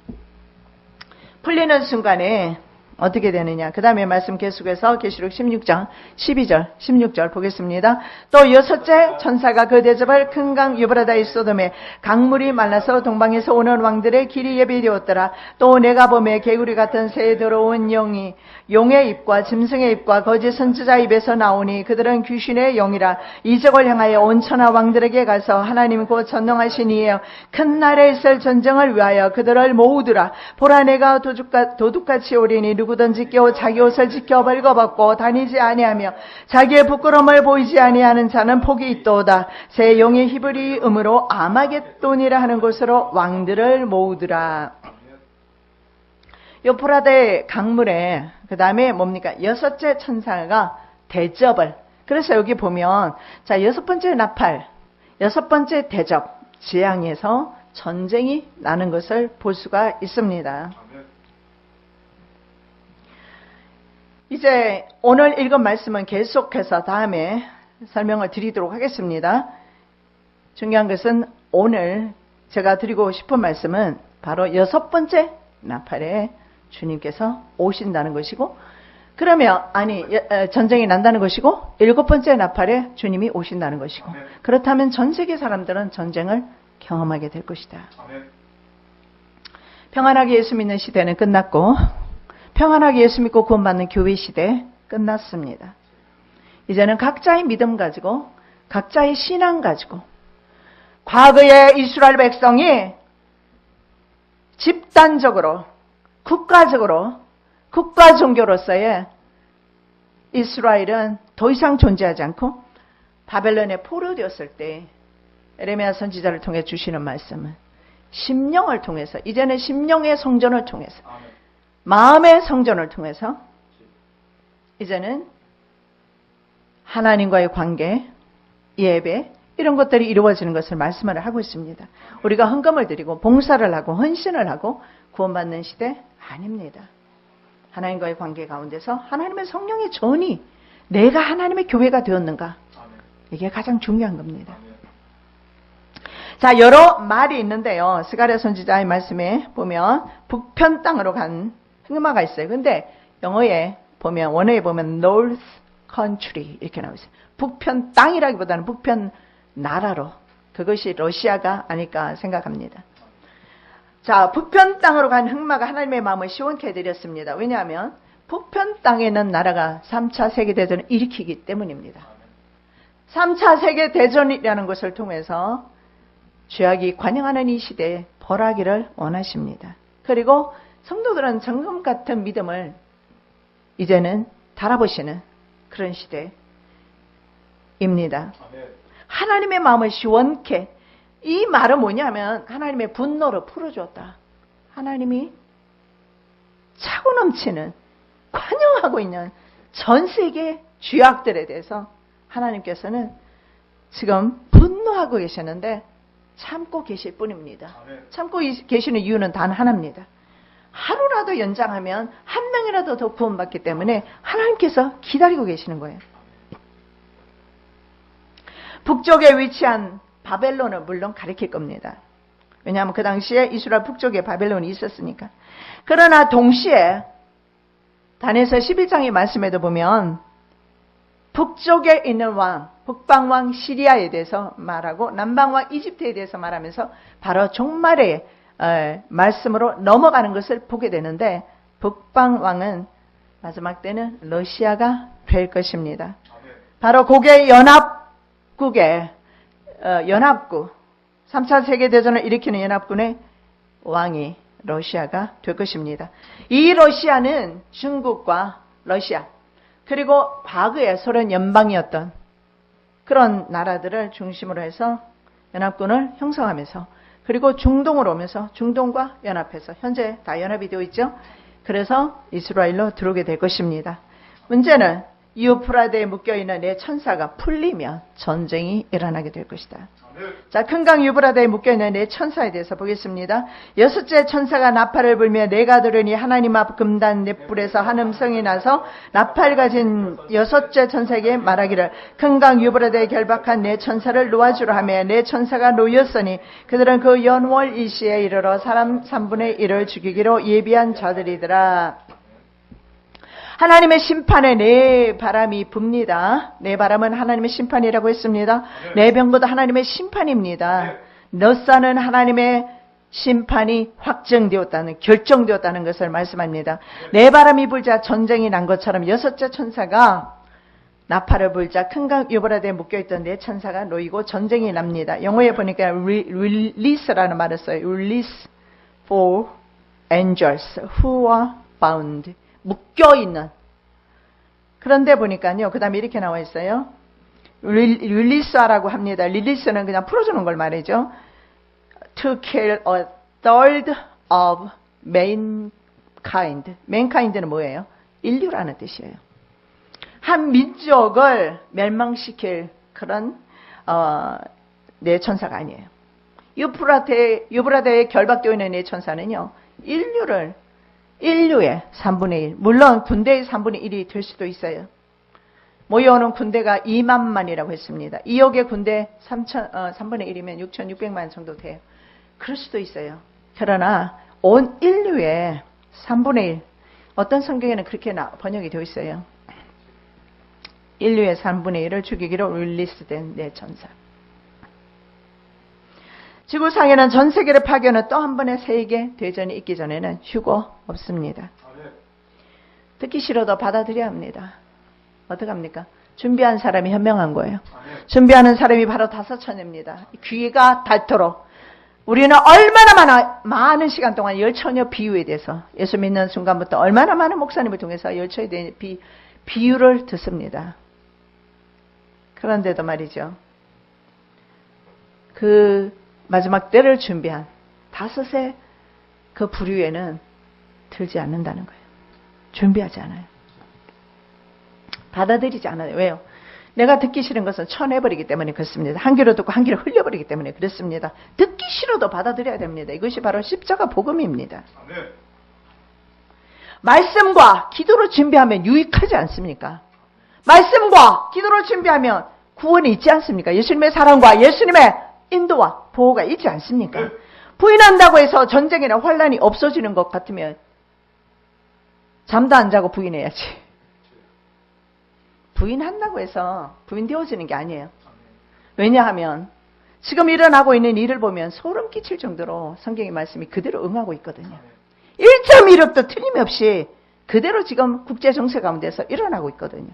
풀리는 순간에 어떻게 되느냐. 그 다음에 말씀 계속해서 계시록 16장 12절 16절 보겠습니다. 또 6째 천사가 그 대접을 큰 강 유브라다에 쏟음에 강물이 말라서 동방에서 오는 왕들의 길이 예비되었더라. 또 내가 보매 개구리 같은 새 더러운 영이 용의 입과 짐승의 입과 거짓 선지자 입에서 나오니 그들은 귀신의 영이라. 이적을 향하여 온 천하 왕들에게 가서 하나님 곧 전능하신 이에요 큰 날에 있을 전쟁을 위하여 그들을 모으더라. 보라 내가 도둑같이 오리니 누구든지 깨어 자기 옷을 지켜 벌거벗고 다니지 아니하며 자기의 부끄러움을 보이지 아니하는 자는 복이 있도다. 새 용의 히브리음으로 아마겟돈이라 하는 곳으로 왕들을 모으더라. 요프라데 강물에 그 다음에 뭡니까? 6째 천사가 대접을, 그래서 여기 보면 자 6번째 나팔, 6번째 대접, 재앙에서 전쟁이 나는 것을 볼 수가 있습니다. 이제 오늘 읽은 말씀은 계속해서 다음에 설명을 드리도록 하겠습니다. 중요한 것은 오늘 제가 드리고 싶은 말씀은 바로 6번째 나팔에 주님께서 오신다는 것이고, 그러면 전쟁이 난다는 것이고 7번째 나팔에 주님이 오신다는 것이고, 그렇다면 전 세계 사람들은 전쟁을 경험하게 될 것이다. 평안하게 예수 믿는 시대는 끝났고 평안하게 예수 믿고 구원받는 교회 시대 끝났습니다. 이제는 각자의 믿음 가지고 각자의 신앙 가지고, 과거의 이스라엘 백성이 집단적으로 국가적으로 국가 종교로서의 이스라엘은 더 이상 존재하지 않고 바벨론에 포로되었을 때 에레미야 선지자를 통해 주시는 말씀은 심령을 통해서, 이제는 심령의 성전을 통해서, 마음의 성전을 통해서 이제는 하나님과의 관계, 예배, 이런 것들이 이루어지는 것을 말씀을 하고 있습니다. 우리가 헌금을 드리고 봉사를 하고 헌신을 하고 구원받는 시대 아닙니다. 하나님과의 관계 가운데서 하나님의 성령의 전이 내가 하나님의 교회가 되었는가, 이게 가장 중요한 겁니다. 자, 여러 말이 있는데요. 스가랴 선지자의 말씀에 보면 북편 땅으로 간 흑마가 있어요. 근데 영어에 보면, 원어에 보면 North Country 이렇게 나와 있어요. 북편 땅이라기보다는 북편 나라로. 그것이 러시아가 아닐까 생각합니다. 자, 북편 땅으로 간 흑마가 하나님의 마음을 시원케 해드렸습니다. 왜냐하면 북편 땅에 있는 나라가 3차 세계대전을 일으키기 때문입니다. 3차 세계대전이라는 것을 통해서 죄악이 관영하는 이 시대에 벌하기를 원하십니다. 그리고 성도들은 정금 같은 믿음을 이제는 달아보시는 그런 시대입니다. 하나님의 마음을 시원케, 이 말은 뭐냐면 하나님의 분노를 풀어줬다. 하나님이 차고 넘치는, 관영하고 있는 전 세계 죄악들에 대해서 하나님께서는 지금 분노하고 계시는데 참고 계실 뿐입니다. 참고 계시는 이유는 단 하나입니다. 하루라도 연장하면 한 명이라도 더 구원받기 때문에 하나님께서 기다리고 계시는 거예요. 북쪽에 위치한 바벨론을 물론 가리킬 겁니다. 왜냐하면 그 당시에 이스라엘 북쪽에 바벨론이 있었으니까. 그러나 동시에 다니엘서 11장의 말씀에도 보면 북쪽에 있는 왕, 북방왕 시리아에 대해서 말하고 남방왕 이집트에 대해서 말하면서 바로 종말의 말씀으로 넘어가는 것을 보게 되는데, 북방왕은 마지막 때는 러시아가 될 것입니다. 바로 고개 연합국의 연합국, 3차 세계대전을 일으키는 연합군의 왕이 러시아가 될 것입니다. 이 러시아는 중국과 러시아, 그리고 과거의 소련 연방이었던 그런 나라들을 중심으로 해서 연합군을 형성하면서, 그리고 중동으로 오면서 중동과 연합해서 현재 다 연합이 되어 있죠. 그래서 이스라엘로 들어오게 될 것입니다. 문제는 유프라데에 묶여있는 내 천사가 풀리면 전쟁이 일어나게 될 것이다. 자, 큰강 유브라데에 묶여있는 내 천사에 대해서 보겠습니다. 여섯째 천사가 나팔을 불며 내가 들으니 하나님 앞 금단 넷불에서 한 음성이 나서 나팔 가진 여섯째 천사에게 말하기를, 큰강 유브라데에 결박한 내 천사를 놓아주라 하며 내 천사가 놓였으니 그들은 그 연월 일시에 이르러 사람 3분의 1을 죽이기로 예비한 자들이더라. 하나님의 심판에 내 바람이 붑니다. 내 바람은 하나님의 심판이라고 했습니다. 내 병거도 하나님의 심판입니다. 너사는 하나님의 심판이 확정되었다는, 결정되었다는 것을 말씀합니다. 내 바람이 불자 전쟁이 난 것처럼 여섯째 천사가 나팔을 불자 큰강 유브라데에 묶여있던 내 천사가 놓이고 전쟁이 납니다. 영어에 보니까 release라는 말을 써요. release for angels who are bound. 묶여있는. 그런데 보니까요, 그 다음에 이렇게 나와 있어요. 릴리스하라고 합니다. 릴리스는 그냥 풀어주는 걸 말이죠. To kill a third of mankind. mankind는 뭐예요? 인류라는 뜻이에요. 한 민족을 멸망시킬 그런 내 천사가 아니에요. 유브라데에 결박되어 있는 내 천사는요, 인류의 3분의 1, 물론 군대의 3분의 1이 될 수도 있어요. 모여오는 군대가 2만만이라고 했습니다. 2억의 군대 3분의 1이면 6,600만 정도 돼요. 그럴 수도 있어요. 그러나 온 인류의 3분의 1, 어떤 성경에는 그렇게 번역이 되어 있어요. 인류의 3분의 1을 죽이기로 릴리스된 내 천사. 지구상에는 전 세계를 파괴하는 또 한 번의 세계 대전이 있기 전에는 휴거 없습니다. 듣기 싫어도 받아들여야 합니다. 어떡합니까? 준비한 사람이 현명한 거예요. 준비하는 사람이 바로 5처녀입니다. 귀가 닳도록 우리는 얼마나 많은 시간 동안 열처녀 비유에 대해서, 예수 믿는 순간부터 얼마나 많은 목사님을 통해서 열처녀에 대한 비유를 듣습니다. 그런데도 말이죠, 그 마지막 때를 준비한 5의 그 부류에는 들지 않는다는 거예요. 준비하지 않아요. 받아들이지 않아요. 왜요? 내가 듣기 싫은 것은 쳐내버리기 때문에 그렇습니다. 한 귀로 듣고 한 귀로 흘려버리기 때문에 그렇습니다. 듣기 싫어도 받아들여야 됩니다. 이것이 바로 십자가 복음입니다. 말씀과 기도로 준비하면 유익하지 않습니까? 말씀과 기도로 준비하면 구원이 있지 않습니까? 예수님의 사랑과 예수님의 인도와 보호가 있지 않습니까? 부인한다고 해서 전쟁이나 환란이 없어지는 것 같으면 잠도 안 자고 부인해야지. 부인한다고 해서 부인되어지는 게 아니에요. 왜냐하면 지금 일어나고 있는 일을 보면 소름 끼칠 정도로 성경의 말씀이 그대로 응하고 있거든요. 1.1억도 틀림없이 그대로 지금 국제 정세 가운데서 일어나고 있거든요.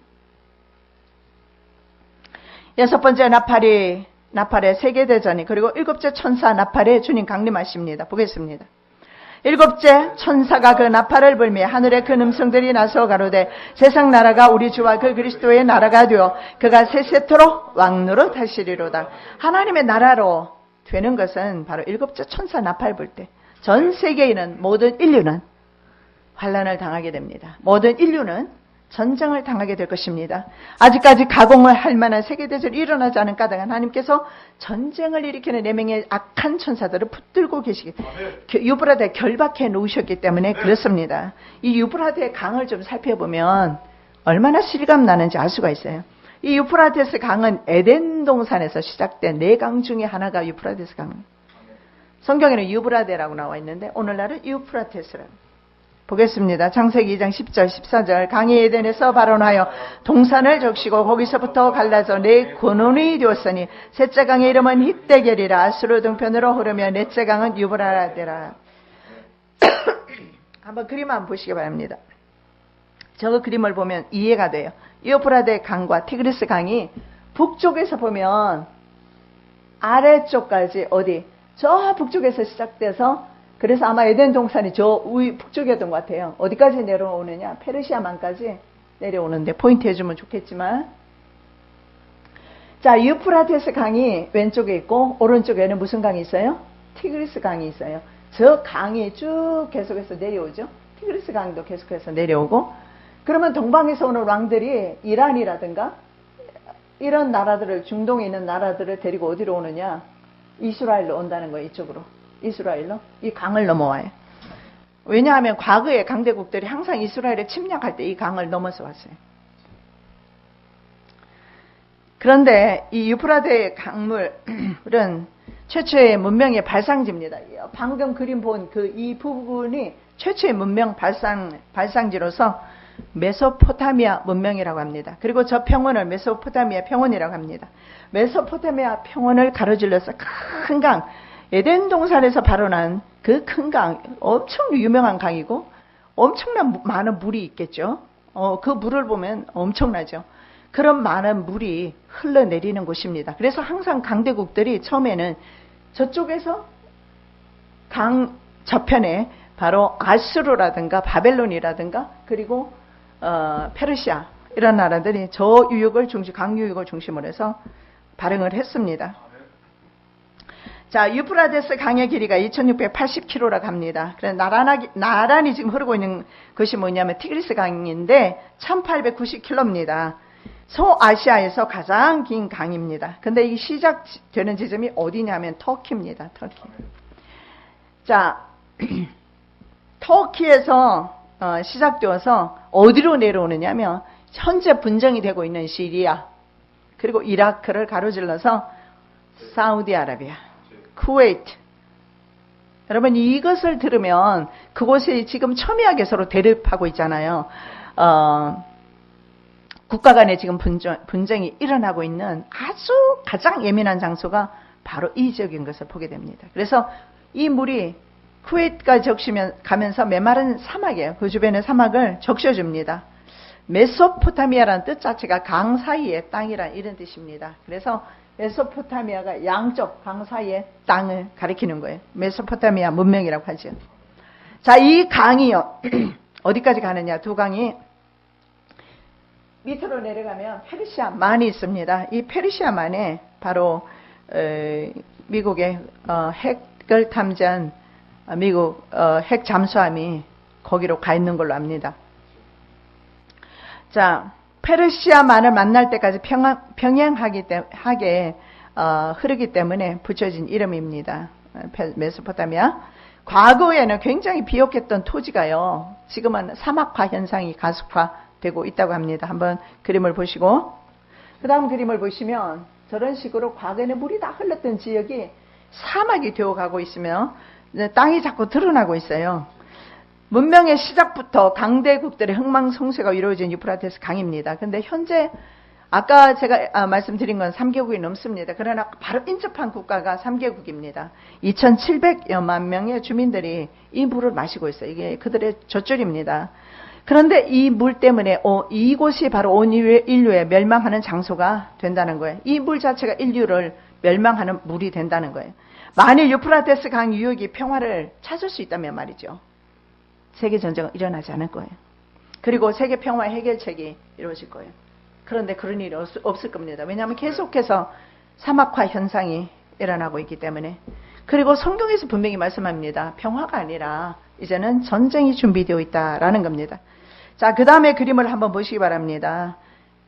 여섯 번째 나팔의 세계대전이, 그리고 일곱째 천사 나팔에 주님 강림하십니다. 보겠습니다. 일곱째 천사가 그 나팔을 불며 하늘에 큰 음성들이 나서 가로되 세상 나라가 우리 주와 그 그리스도의 나라가 되어 그가 세세토록 왕노릇 하시리로다. 하나님의 나라로 되는 것은 바로 일곱째 천사 나팔 불 때 전 세계에는 모든 인류는 환란을 당하게 됩니다. 모든 인류는 전쟁을 당하게 될 것입니다. 아직까지 가공을 할 만한 세계대전이 일어나지 않은 까닭 하나님께서 전쟁을 일으키는 4명의 악한 천사들을 붙들고 계시기, 유브라데에 결박해 놓으셨기 때문에 그렇습니다. 이 유브라데의 강을 좀 살펴보면 얼마나 실감 나는지 알 수가 있어요. 이 유프라테스 강은 에덴 동산에서 시작된 4강 중에 하나가 유프라테스 강입니다. 성경에는 유브라데라고 나와 있는데 오늘날은 유프라테스라고. 보겠습니다. 창세기 2장 10절 14절 강이 에덴에서 발원하여 동산을 적시고 거기서부터 갈라져 4 근원이 되었으니 셋째 강의 이름은 힛데겔이라. 아수르 동편으로 흐르며 넷째 강은 유브라데라. 한번 그림 한번 보시기 바랍니다. 저 그림을 보면 이해가 돼요. 유프라데 강과 티그리스 강이 북쪽에서 보면 아래쪽까지 어디? 저 북쪽에서 시작돼서, 그래서 아마 에덴 동산이 저 북쪽이었던 것 같아요. 어디까지 내려오느냐? 페르시아만까지 내려오는데 포인트 해주면 좋겠지만, 자, 유프라테스 강이 왼쪽에 있고 오른쪽에는 무슨 강이 있어요? 티그리스 강이 있어요. 저 강이 쭉 계속해서 내려오죠. 티그리스 강도 계속해서 내려오고, 그러면 동방에서 오는 왕들이 이란이라든가 이런 나라들을, 중동에 있는 나라들을 데리고 어디로 오느냐? 이스라엘로 온다는 거예요. 이쪽으로. 이스라엘로. 이 강을 넘어와요. 왜냐하면 과거에 강대국들이 항상 이스라엘에 침략할 때 이 강을 넘어서 왔어요. 그런데 이 유프라데 강물은 최초의 문명의 발상지입니다. 방금 그림 본 이 부분이 최초의 문명 발상지로서 메소포타미아 문명이라고 합니다. 그리고 저 평원을 메소포타미아 평원이라고 합니다. 메소포타미아 평원을 가로질러서 큰 강, 에덴 동산에서 발원한 그 큰 강, 엄청 유명한 강이고 엄청난 많은 물이 있겠죠. 그 물을 보면 엄청나죠. 그런 많은 물이 흘러내리는 곳입니다. 그래서 항상 강대국들이 처음에는 저쪽에서 강 저편에 바로 아수르라든가 바벨론이라든가 그리고 페르시아 이런 나라들이 저 유역을 강유역을 중심으로 해서 발행을 했습니다. 자, 유프라데스 강의 길이가 2680km라고 합니다. 그래서 나란히 지금 흐르고 있는 것이 뭐냐면 티그리스 강인데 1890km입니다. 소아시아에서 가장 긴 강입니다. 근데 이 시작되는 지점이 어디냐면 터키입니다. 터키. 자, 터키에서 시작되어서 어디로 내려오느냐면 현재 분쟁이 되고 있는 시리아 그리고 이라크를 가로질러서 사우디아라비아, 쿠웨이트. 여러분 이것을 들으면 그곳이 지금 첨예하게 서로 대립하고 있잖아요. 국가 간에 지금 분쟁이 일어나고 있는 아주 가장 예민한 장소가 바로 이 지역인 것을 보게 됩니다. 그래서 이 물이 쿠웨이트까지 가면서 메마른 사막이에요. 그 주변의 사막을 적셔줍니다. 메소포타미아라는 뜻 자체가 강 사이의 땅이란 이런 뜻입니다. 그래서 메소포타미아가 양쪽 강 사이의 땅을 가리키는 거예요. 메소포타미아 문명이라고 하죠. 자, 이 강이요. 어디까지 가느냐? 두 강이 밑으로 내려가면 페르시아만이 있습니다. 이 페르시아만에 바로 미국의 핵을 탐지한 미국 핵 잠수함이 거기로 가 있는 걸로 압니다. 자, 페르시아만을 만날 때까지 평행하게 흐르기 때문에 붙여진 이름입니다. 메소포타미아. 과거에는 굉장히 비옥했던 토지가요. 지금은 사막화 현상이 가속화되고 있다고 합니다. 한번 그림을 보시고 그 다음 그림을 보시면 저런 식으로 과거에는 물이 다 흘렀던 지역이 사막이 되어가고 있으며 땅이 자꾸 드러나고 있어요. 문명의 시작부터 강대국들의 흥망성쇠가 이루어진 유프라테스 강입니다. 근데 현재 아까 제가 말씀드린 건 3개국이 넘습니다. 그러나 바로 인접한 국가가 3개국입니다. 2,700여만 명의 주민들이 이 물을 마시고 있어요. 이게 그들의 젖줄입니다. 그런데 이 물 때문에 이곳이 바로 온 인류의 멸망하는 장소가 된다는 거예요. 이 물 자체가 인류를 멸망하는 물이 된다는 거예요. 만일 유프라테스 강 유역이 평화를 찾을 수 있다면 말이죠. 세계 전쟁은 일어나지 않을 거예요. 그리고 세계 평화 해결책이 이루어질 거예요. 그런데 그런 일이 없을 겁니다. 왜냐하면 계속해서 사막화 현상이 일어나고 있기 때문에. 그리고 성경에서 분명히 말씀합니다. 평화가 아니라 이제는 전쟁이 준비되어 있다라는 겁니다. 자, 그 다음에 그림을 한번 보시기 바랍니다.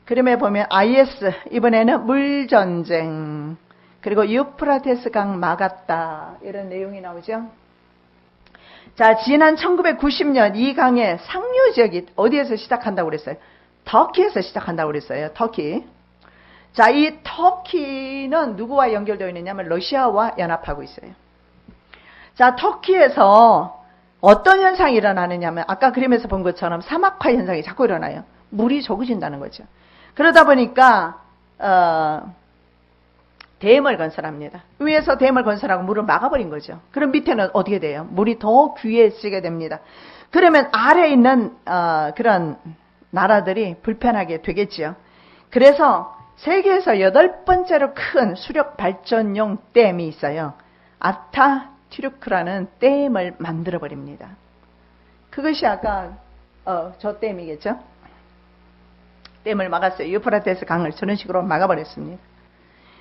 그림에 보면 IS, 이번에는 물전쟁, 그리고 유프라테스 강 막았다, 이런 내용이 나오죠. 자, 지난 1990년 이 강의 상류 지역이 어디에서 시작한다고 그랬어요? 터키에서 시작한다고 그랬어요. 터키. 자, 이 터키는 누구와 연결되어 있느냐면 러시아와 연합하고 있어요. 자, 터키에서 어떤 현상이 일어나느냐면 아까 그림에서 본 것처럼 사막화 현상이 자꾸 일어나요. 물이 적어진다는 거죠. 그러다 보니까 댐을 건설합니다. 위에서 댐을 건설하고 물을 막아버린 거죠. 그럼 밑에는 어떻게 돼요? 물이 더 귀해지게 됩니다. 그러면 아래에 있는 그런 나라들이 불편하게 되겠죠. 그래서 세계에서 8번째로 큰 수력 발전용 댐이 있어요. 아타튀르크라는 댐을 만들어 버립니다. 그것이 아까 저 댐이겠죠. 댐을 막았어요. 유프라테스 강을 저런 식으로 막아버렸습니다.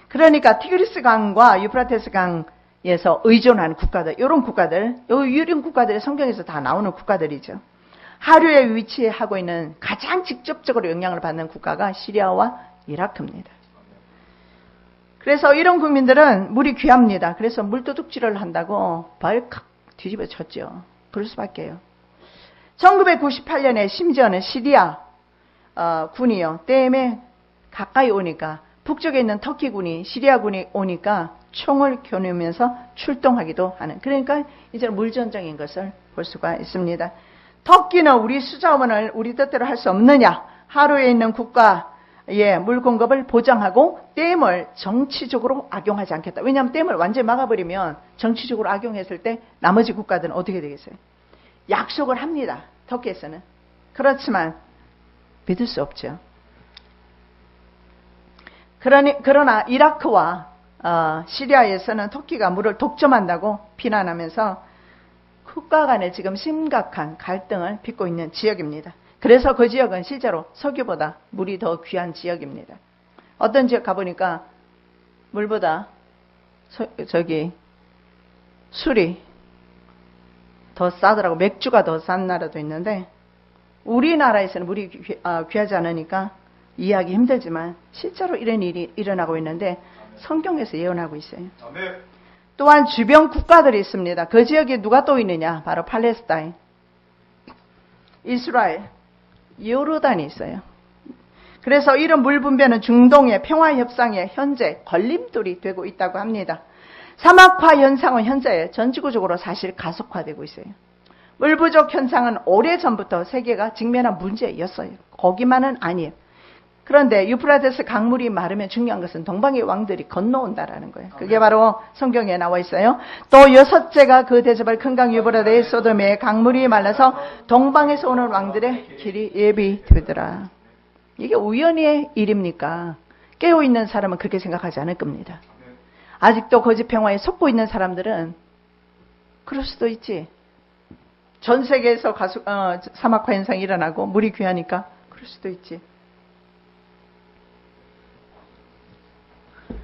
그러니까 티그리스 강과 유프라테스 강에서 의존하는 국가들, 이런 국가들, 이런 국가들이 성경에서 다 나오는 국가들이죠. 하류에 위치하고 있는 가장 직접적으로 영향을 받는 국가가 시리아와 이라크입니다. 그래서 이런 국민들은 물이 귀합니다. 그래서 물도둑질을 한다고 발칵 뒤집어졌죠. 그럴 수밖에요. 1998년에 심지어는 시리아 군이요, 댐에 가까이 오니까 북쪽에 있는 터키 군이 시리아 군이 오니까 총을 겨누면서 출동하기도 하는, 그러니까 이제 물전쟁인 것을 볼 수가 있습니다. 터키는 우리 수자원을 우리 뜻대로 할 수 없느냐? 하루에 있는 국가의 물 공급을 보장하고 댐을 정치적으로 악용하지 않겠다. 왜냐하면 댐을 완전히 막아버리면 정치적으로 악용했을 때 나머지 국가들은 어떻게 되겠어요? 약속을 합니다. 터키에서는. 그렇지만 믿을 수 없죠. 그러나 이라크와 시리아에서는 터키가 물을 독점한다고 비난하면서 국가 간에 지금 심각한 갈등을 빚고 있는 지역입니다. 그래서 그 지역은 실제로 석유보다 물이 더 귀한 지역입니다. 어떤 지역 가보니까 물보다 술이 더 싸더라고. 맥주가 더 싼 나라도 있는데 우리나라에서는 물이 귀하지 않으니까 이해하기 힘들지만 실제로 이런 일이 일어나고 있는데 성경에서 예언하고 있어요. 또한 주변 국가들이 있습니다. 그 지역에 누가 또 있느냐? 바로 팔레스타인, 이스라엘, 요르단이 있어요. 그래서 이런 물 분배는 중동의 평화 협상에 현재 걸림돌이 되고 있다고 합니다. 사막화 현상은 현재 전지구적으로 사실 가속화되고 있어요. 물 부족 현상은 오래전부터 세계가 직면한 문제였어요. 거기만은 아니에요. 그런데 유프라테스 강물이 마르면 중요한 것은 동방의 왕들이 건너온다라는 거예요. 그게 바로 성경에 나와 있어요. 또 6째가 그 대접을 큰 강 유브라데의 소돔에 강물이 말라서 동방에서 오는 왕들의 길이 예비되더라. 이게 우연의 일입니까? 깨어있는 사람은 그렇게 생각하지 않을 겁니다. 아직도 거짓 평화에 속고 있는 사람들은 그럴 수도 있지. 전 세계에서 사막화 현상이 일어나고 물이 귀하니까 그럴 수도 있지.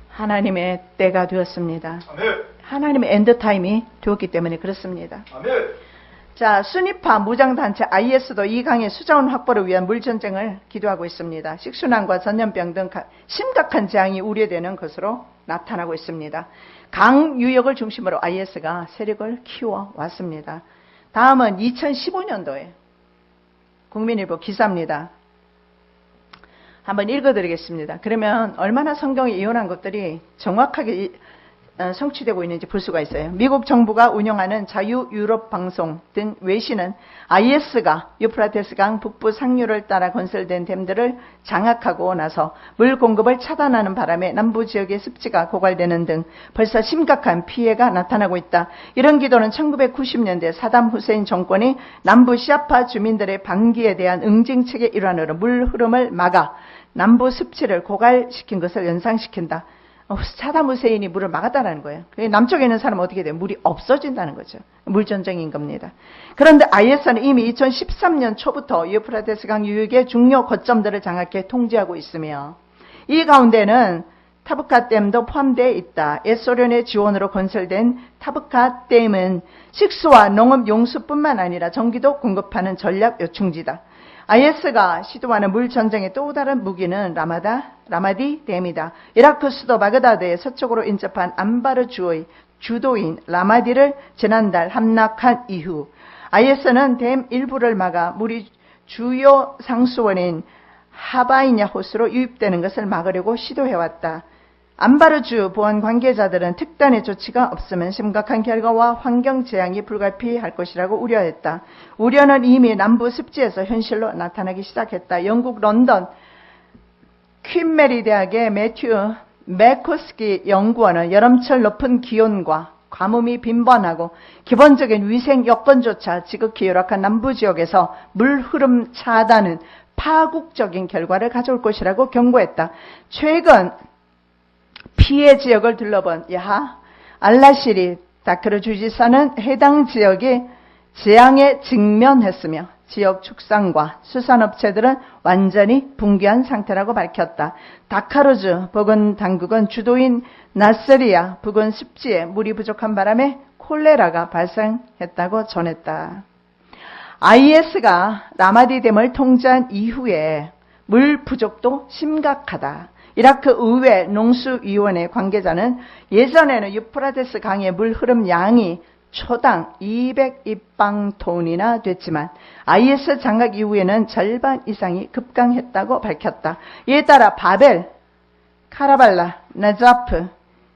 하나님의 때가 되었습니다. 아멘. 하나님의 엔드타임이 되었기 때문에 그렇습니다. 아멘. 자, 순위파 무장단체 IS도 이 강의 수자원 확보를 위한 물전쟁을 기도하고 있습니다. 식순환과 전염병 등 심각한 재앙이 우려되는 것으로 나타나고 있습니다. 강 유역을 중심으로 IS가 세력을 키워왔습니다. 다음은 2015년도에 국민일보 기사입니다. 한번 읽어드리겠습니다. 그러면 얼마나 성경이 예언한 것들이 정확하게 성취되고 있는지 볼 수가 있어요. 미국 정부가 운영하는 자유 유럽 방송 등 외신은 IS가 유프라테스 강 북부 상류를 따라 건설된 댐들을 장악하고 나서 물 공급을 차단하는 바람에 남부 지역의 습지가 고갈되는 등 벌써 심각한 피해가 나타나고 있다. 이런 기도는 1990년대 사담 후세인 정권이 남부 시아파 주민들의 방기에 대한 응징책의 일환으로 물 흐름을 막아 남부 습지를 고갈시킨 것을 연상시킨다. 사담 후세인이 물을 막았다는 거예요. 남쪽에 있는 사람은 어떻게 돼요? 물이 없어진다는 거죠. 물전쟁인 겁니다. 그런데 IS는 이미 2013년 초부터 유프라테스 강 유역의 중요 거점들을 장악해 통제하고 있으며 이 가운데는 타브카 댐도 포함되어 있다. 옛 소련의 지원으로 건설된 타브카 댐은 식수와 농업 용수뿐만 아니라 전기도 공급하는 전략 요충지다. IS가 시도하는 물 전쟁의 또 다른 무기는 라마디 댐이다. 이라크 수도 바그다드에 서쪽으로 인접한 안바르 주의 주도인 라마디를 지난달 함락한 이후 IS는 댐 일부를 막아 물이 주요 상수원인 하바이냐 호수로 유입되는 것을 막으려고 시도해왔다. 안바르주 보안 관계자들은 특단의 조치가 없으면 심각한 결과와 환경 재앙이 불가피할 것이라고 우려했다. 우려는 이미 남부 습지에서 현실로 나타나기 시작했다. 영국 런던 퀸 메리 대학의 매튜 메코스키 연구원은 여름철 높은 기온과 가뭄이 빈번하고 기본적인 위생 여건조차 지극히 열악한 남부 지역에서 물 흐름 차단은 파국적인 결과를 가져올 것이라고 경고했다. 최근 피해 지역을 둘러본 야하 알라시리 다크르 주지사는 해당 지역이 재앙에 직면했으며 지역 축산과 수산업체들은 완전히 붕괴한 상태라고 밝혔다. 다카루즈 보건당국은 주도인 나스리아 부근 습지에 물이 부족한 바람에 콜레라가 발생했다고 전했다. IS가 라마디 댐을 통제한 이후에 물 부족도 심각하다. 이라크 의회 농수위원회 관계자는 예전에는 유프라테스 강의 물 흐름 양이 초당 200입방톤이나 됐지만 IS 장악 이후에는 절반 이상이 급강했다고 밝혔다. 이에 따라 바벨, 카라발라, 나자프,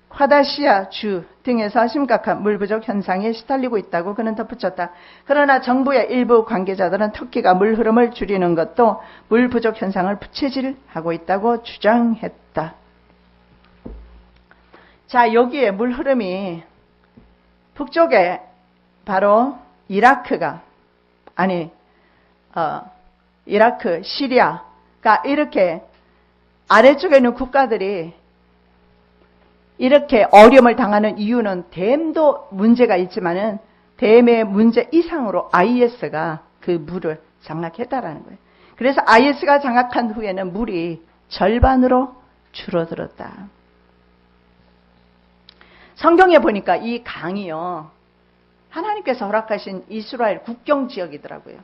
화다시아 주 등에서 심각한 물 부족 현상에 시달리고 있다고 그는 덧붙였다. 그러나 정부의 일부 관계자들은 터키가 물 흐름을 줄이는 것도 물 부족 현상을 부채질하고 있다고 주장했다. 자, 여기에 물 흐름이 북쪽에 바로 이라크, 시리아가 이렇게 아래쪽에 있는 국가들이 이렇게 어려움을 당하는 이유는 댐도 문제가 있지만은 댐의 문제 이상으로 IS가 그 물을 장악했다라는 거예요. 그래서 IS가 장악한 후에는 물이 절반으로 줄어들었다. 성경에 보니까 이 강이요, 하나님께서 허락하신 이스라엘 국경 지역이더라고요.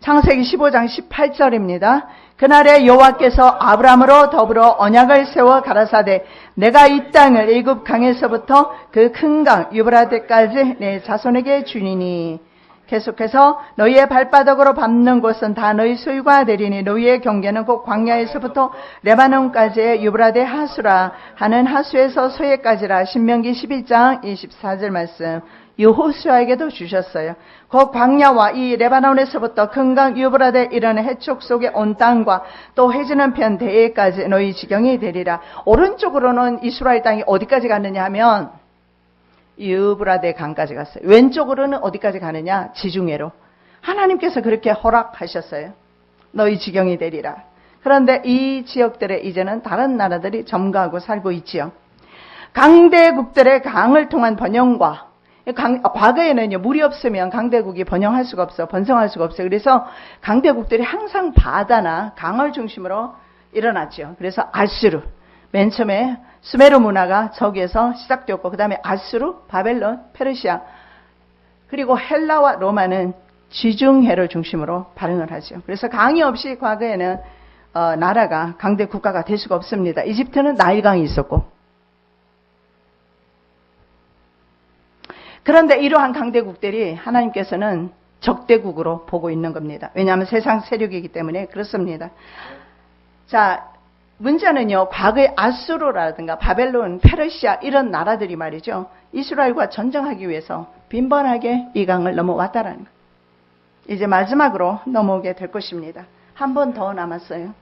창세기 15장 18절입니다. 그날에 여호와께서 아브라함으로 더불어 언약을 세워 가라사대 내가 이 땅을 애굽 강에서부터 그 큰 강 유브라데까지 내 자손에게 주니니 계속해서 너희의 발바닥으로 밟는 곳은 다 너희 소유가 되리니 너희의 경계는 곧 광야에서부터 레바논까지의 유브라데 하수라 하는 하수에서 소에까지라. 신명기 11장 24절 말씀 여호수아에게도 주셨어요. 그 광야와 이 레바논에서부터 큰 강 유브라데 이르는 해촉 속에 온 땅과 또 해지는 편 대해까지 너희 지경이 되리라. 오른쪽으로는 이스라엘 땅이 어디까지 갔느냐 하면 유브라데 강까지 갔어요. 왼쪽으로는 어디까지 가느냐? 지중해로. 하나님께서 그렇게 허락하셨어요. 너희 지경이 되리라. 그런데 이 지역들에 이제는 다른 나라들이 점거하고 살고 있지요. 강대국들의 강을 통한 번영과 과거에는요, 물이 없으면 강대국이 번성할 수가 없어요. 그래서 강대국들이 항상 바다나 강을 중심으로 일어났죠. 그래서 아수르, 맨 처음에 수메르 문화가 저기에서 시작되었고, 그 다음에 아수르, 바벨론, 페르시아, 그리고 헬라와 로마는 지중해를 중심으로 발행을 하죠. 그래서 강이 없이 과거에는 나라가 강대 국가가 될 수가 없습니다. 이집트는 나일강이 있었고, 그런데 이러한 강대국들이 하나님께서는 적대국으로 보고 있는 겁니다. 왜냐하면 세상 세력이기 때문에 그렇습니다. 자, 문제는요, 과거의 아수르라든가 바벨론, 페르시아 이런 나라들이 말이죠, 이스라엘과 전쟁하기 위해서 빈번하게 이 강을 넘어왔다라는 거예요. 이제 마지막으로 넘어오게 될 것입니다. 한 번 더 남았어요.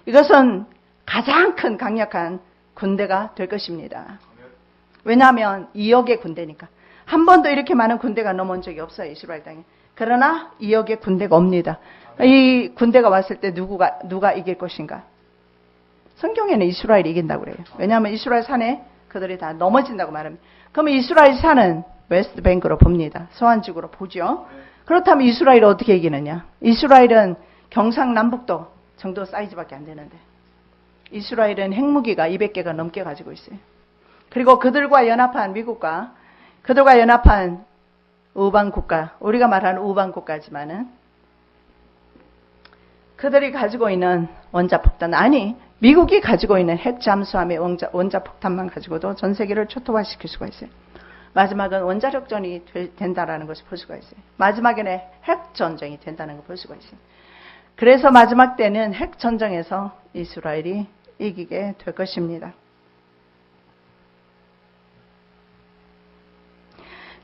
이것은 가장 큰 강력한 군대가 될 것입니다. 왜냐하면 2억의 군대니까. 한 번도 이렇게 많은 군대가 넘어온 적이 없어요, 이스라엘 땅에. 그러나 2억의 군대가 옵니다. 이 군대가 왔을 때 누가 이길 것인가? 성경에는 이스라엘이 이긴다고 그래요. 왜냐하면 이스라엘 산에 그들이 다 넘어진다고 말합니다. 그러면 이스라엘 산은 웨스트뱅크로 봅니다. 서안쪽으로 보죠. 그렇다면 이스라엘이 어떻게 이기느냐? 이스라엘은 경상남북도 정도 사이즈밖에 안 되는데 이스라엘은 핵무기가 200개가 넘게 가지고 있어요. 그리고 그들과 연합한 미국과 그들과 연합한 우방국가, 우리가 말하는 우방국가지만은 그들이 가지고 있는 원자폭탄, 아니 미국이 가지고 있는 핵잠수함의 원자폭탄만 가지고도 전 세계를 초토화시킬 수가 있어요. 마지막은 원자력전이 된다라는 것을 볼 수가 있어요. 마지막에는 핵전쟁이 된다는 걸 볼 수가 있어요. 그래서 마지막 때는 핵전쟁에서 이스라엘이 이기게 될 것입니다.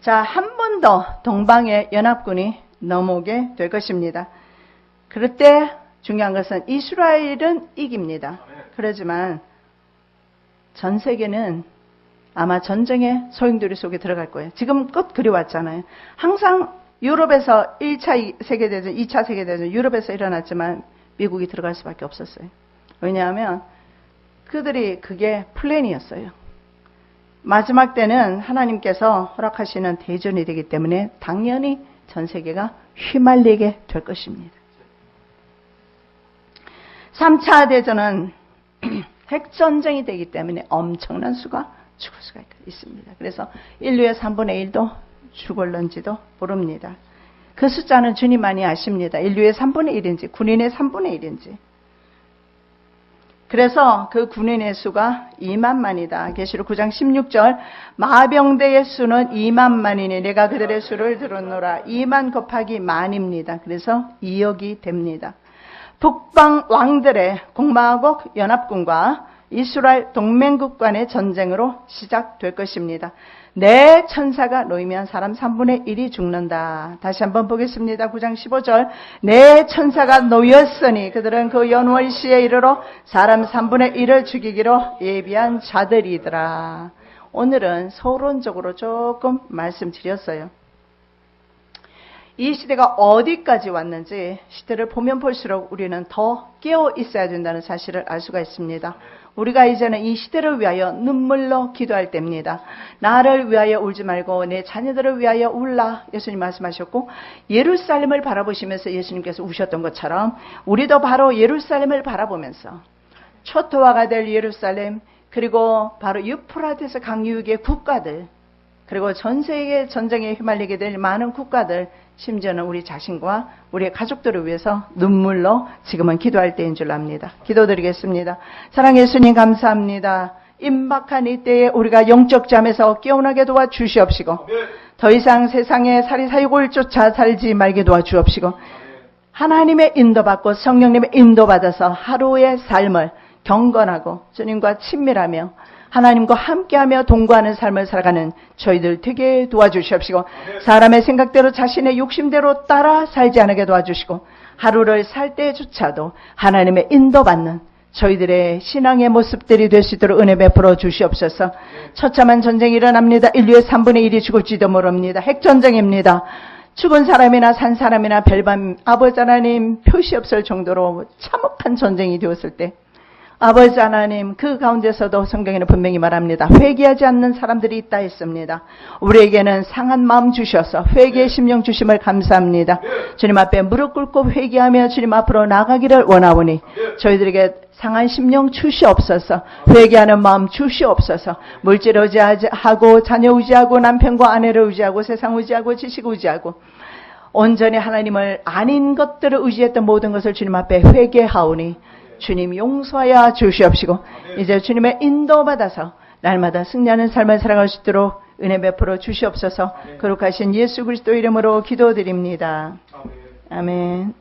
자, 한 번 더 동방의 연합군이 넘어오게 될 것입니다. 그럴 때 중요한 것은 이스라엘은 이깁니다. 그렇지만 전 세계는 아마 전쟁의 소용돌이 속에 들어갈 거예요. 지금껏 그리웠잖아요. 항상 유럽에서 1차 세계대전, 2차 세계대전 유럽에서 일어났지만 미국이 들어갈 수밖에 없었어요. 왜냐하면 그게 플랜이었어요. 마지막 때는 하나님께서 허락하시는 대전이 되기 때문에 당연히 전 세계가 휘말리게 될 것입니다. 3차 대전은 핵전쟁이 되기 때문에 엄청난 수가 죽을 수가 있습니다. 그래서 인류의 3분의 1도 죽을런지도 모릅니다. 그 숫자는 주님만이 아십니다. 인류의 3분의 1인지 군인의 3분의 1인지. 그래서 그 군인의 수가 2만만이다. 계시록 9장 16절 마병대의 수는 2만만이니 내가 그들의 수를 들었노라. 2만 곱하기 만입니다. 그래서 2억이 됩니다. 북방 왕들의 공마국 연합군과 이스라엘 동맹국 간의 전쟁으로 시작될 것입니다. 내 천사가 놓이면 사람 3분의 1이 죽는다. 다시 한번 보겠습니다. 9장 15절 내 천사가 놓였으니 그들은 그 연월시에 이르러 사람 3분의 1을 죽이기로 예비한 자들이더라. 오늘은 서론적으로 조금 말씀드렸어요. 이 시대가 어디까지 왔는지 시대를 보면 볼수록 우리는 더 깨어 있어야 된다는 사실을 알 수가 있습니다. 우리가 이제는 이 시대를 위하여 눈물로 기도할 때입니다. 나를 위하여 울지 말고 내 자녀들을 위하여 울라. 예수님 말씀하셨고 예루살렘을 바라보시면서 예수님께서 우셨던 것처럼 우리도 바로 예루살렘을 바라보면서 초토화가 될 예루살렘, 그리고 바로 유프라테스 강유역의 국가들, 그리고 전 세계 전쟁에 휘말리게 될 많은 국가들, 심지어는 우리 자신과 우리의 가족들을 위해서 눈물로 지금은 기도할 때인 줄 압니다. 기도드리겠습니다. 사랑의 예수님 감사합니다. 임박한 이때에 우리가 영적 잠에서 깨어나게 도와주시옵시고 더 이상 세상의 사리사욕을 쫓아 살지 말게 도와주옵시고 하나님의 인도받고 성령님의 인도받아서 하루의 삶을 경건하고 주님과 친밀하며 하나님과 함께하며 동거하는 삶을 살아가는 저희들 되게 도와주시옵시고 사람의 생각대로 자신의 욕심대로 따라 살지 않게 도와주시고 하루를 살 때조차도 하나님의 인도받는 저희들의 신앙의 모습들이 될 수 있도록 은혜 베풀어 주시옵소서. 처참한 전쟁이 일어납니다. 인류의 3분의 1이 죽을지도 모릅니다. 핵전쟁입니다. 죽은 사람이나 산 사람이나 별반 아버지 하나님 표시 없을 정도로 참혹한 전쟁이 되었을 때 아버지 하나님 그 가운데서도 성경에는 분명히 말합니다. 회개하지 않는 사람들이 있다 했습니다. 우리에게는 상한 마음 주셔서 회개의 심령 주심을 감사합니다. 주님 앞에 무릎 꿇고 회개하며 주님 앞으로 나가기를 원하오니 저희들에게 상한 심령 주시옵소서. 회개하는 마음 주시옵소서. 물질 의지하고 자녀 의지하고 남편과 아내를 의지하고 세상 의지하고 지식 의지하고 온전히 하나님을 아닌 것들을 의지했던 모든 것을 주님 앞에 회개하오니 주님 용서하여 주시옵시고 이제 주님의 인도받아서 날마다 승리하는 삶을 살아갈 수 있도록 은혜 베풀어 주시옵소서. 거룩하신 예수 그리스도 이름으로 기도드립니다. 아멘.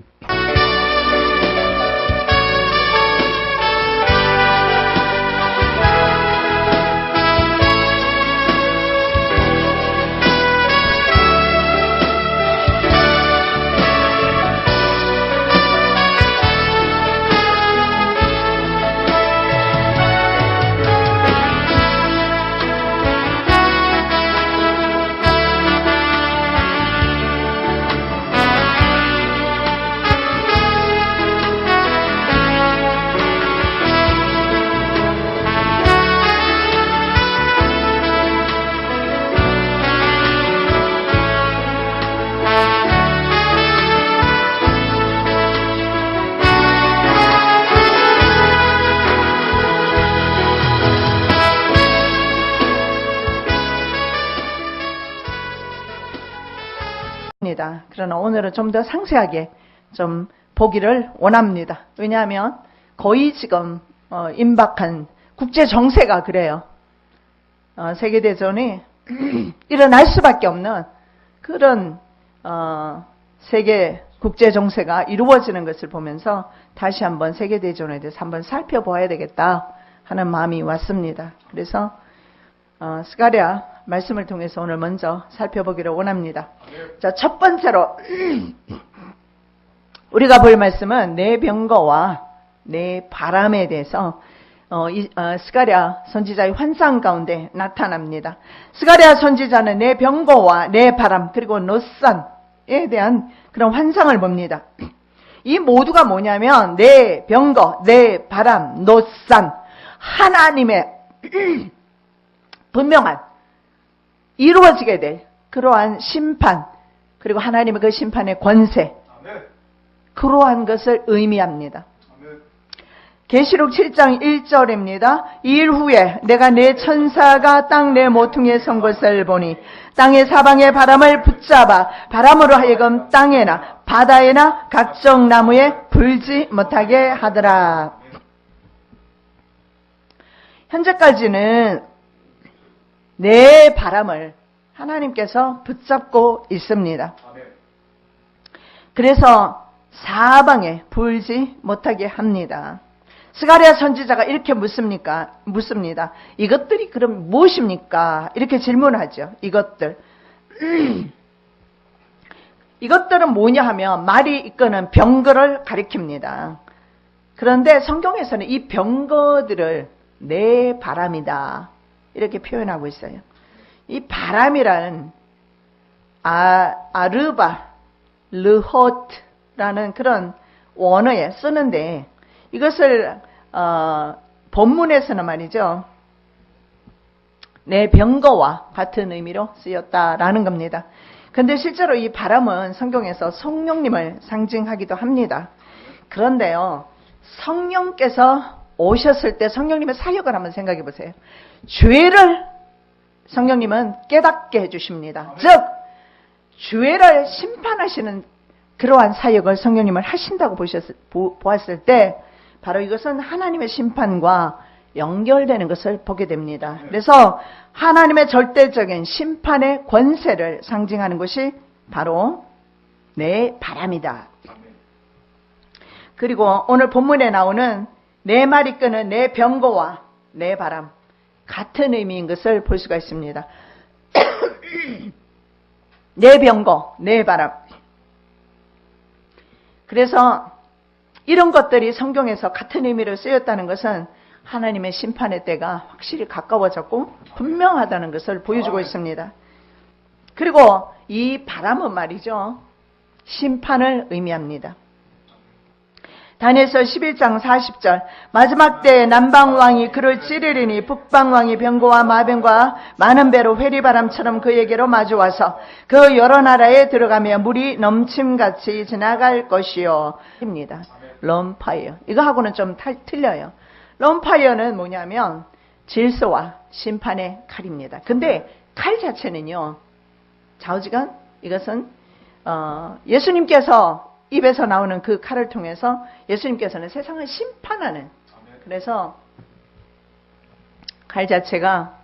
그러나 오늘은 좀 더 상세하게 좀 보기를 원합니다. 왜냐하면 거의 지금 임박한 국제 정세가 그래요. 세계대전이 일어날 수밖에 없는 그런 세계 국제 정세가 이루어지는 것을 보면서 다시 한번 세계대전에 대해서 한번 살펴보아야 되겠다 하는 마음이 왔습니다. 그래서 스가랴 말씀을 통해서 오늘 먼저 살펴보기를 원합니다. 자, 첫 번째로 우리가 볼 말씀은 내 병거와 내 바람에 대해서 스가랴 선지자의 환상 가운데 나타납니다. 스가랴 선지자는 내 병거와 내 바람 그리고 노산에 대한 그런 환상을 봅니다. 이 모두가 뭐냐면 내 병거, 내 바람, 노산, 하나님의 분명한 이루어지게 될 그러한 심판 그리고 하나님의 그 심판의 권세 그러한 것을 의미합니다. 계시록 7장 1절입니다. 이 일 후에 내가 내 천사가 땅 내 모퉁이에 선 것을 보니 땅의 사방의 바람을 붙잡아 바람으로 하여금 땅에나 바다에나 각종 나무에 불지 못하게 하더라. 현재까지는 내 바람을 하나님께서 붙잡고 있습니다. 그래서 사방에 불지 못하게 합니다. 스가랴 선지자가 이렇게 묻습니다. 이것들이 그럼 무엇입니까? 이렇게 질문하죠. 이것들은 뭐냐 하면 말이 이끄는 병거를 가리킵니다. 그런데 성경에서는 이 병거들을 내 바람이다 이렇게 표현하고 있어요. 이 바람이라는 아르바, 르호트라는 그런 원어에 쓰는데 이것을 본문에서는 말이죠. 내 병거와 같은 의미로 쓰였다라는 겁니다. 그런데 실제로 이 바람은 성경에서 성령님을 상징하기도 합니다. 그런데요. 성령께서 오셨을 때 성령님의 사역을 한번 생각해 보세요. 죄를 성령님은 깨닫게 해주십니다. 즉 죄를 심판하시는 그러한 사역을 성령님을 하신다고 보았을 때 바로 이것은 하나님의 심판과 연결되는 것을 보게 됩니다. 그래서 하나님의 절대적인 심판의 권세를 상징하는 것이 바로 내 바람이다. 그리고 오늘 본문에 나오는 내 말이 끄는 내 병거와 내 바람 같은 의미인 것을 볼 수가 있습니다. 내 병거, 내 바람. 그래서 이런 것들이 성경에서 같은 의미로 쓰였다는 것은 하나님의 심판의 때가 확실히 가까워졌고 분명하다는 것을 보여주고 있습니다. 그리고 이 바람은 말이죠. 심판을 의미합니다. 다니엘서 11장 40절 마지막 때에 남방왕이 그를 찌르리니 북방왕이 병거와 마병과 많은 배로 회리바람처럼 그에게로 마주와서 그 여러 나라에 들어가며 물이 넘침같이 지나갈 것이요. 입니다. 럼파이어. 이거하고는 좀 틀려요. 럼파이어는 뭐냐면 질서와 심판의 칼입니다. 근데 칼 자체는요. 좌우지간 이것은 예수님께서 입에서 나오는 그 칼을 통해서 예수님께서는 세상을 심판하는 그래서 칼 자체가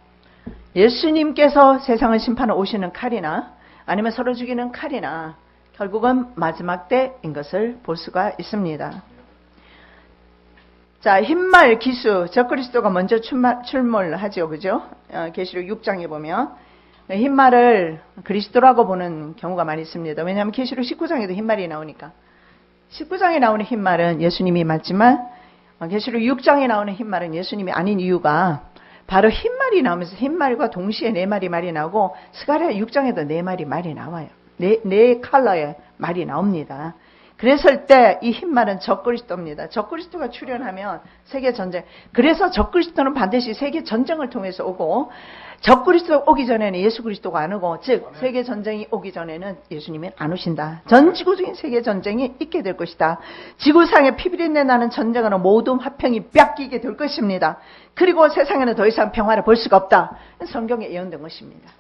예수님께서 세상을 심판하러 오시는 칼이나 아니면 서로 죽이는 칼이나 결국은 마지막 때인 것을 볼 수가 있습니다. 자, 흰말 기수 적그리스도가 먼저 출몰하죠. 그죠? 계시록 6장에 보면 흰말을 그리스도라고 보는 경우가 많이 있습니다. 왜냐하면 계시록 19장에도 흰말이 나오니까. 19장에 나오는 흰말은 예수님이 맞지만 계시록 6장에 나오는 흰말은 예수님이 아닌 이유가 바로 흰말이 나오면서 흰말과 동시에 네 마리 말이 나오고 스가랴 6장에도 네 마리 말이 나와요. 네 컬러의 말이 나옵니다. 그랬을 때 이 흰말은 적그리스도입니다. 적그리스도가 출현하면 세계전쟁. 그래서 적그리스도는 반드시 세계전쟁을 통해서 오고 적그리스도 오기 전에는 예수 그리스도가 안 오고 즉 세계전쟁이 오기 전에는 예수님이 안 오신다. 전 지구적인 세계전쟁이 있게 될 것이다. 지구상에 피비린내 나는 전쟁으로 모든 화평이 뺏기게 될 것입니다. 그리고 세상에는 더 이상 평화를 볼 수가 없다. 성경에 예언된 것입니다.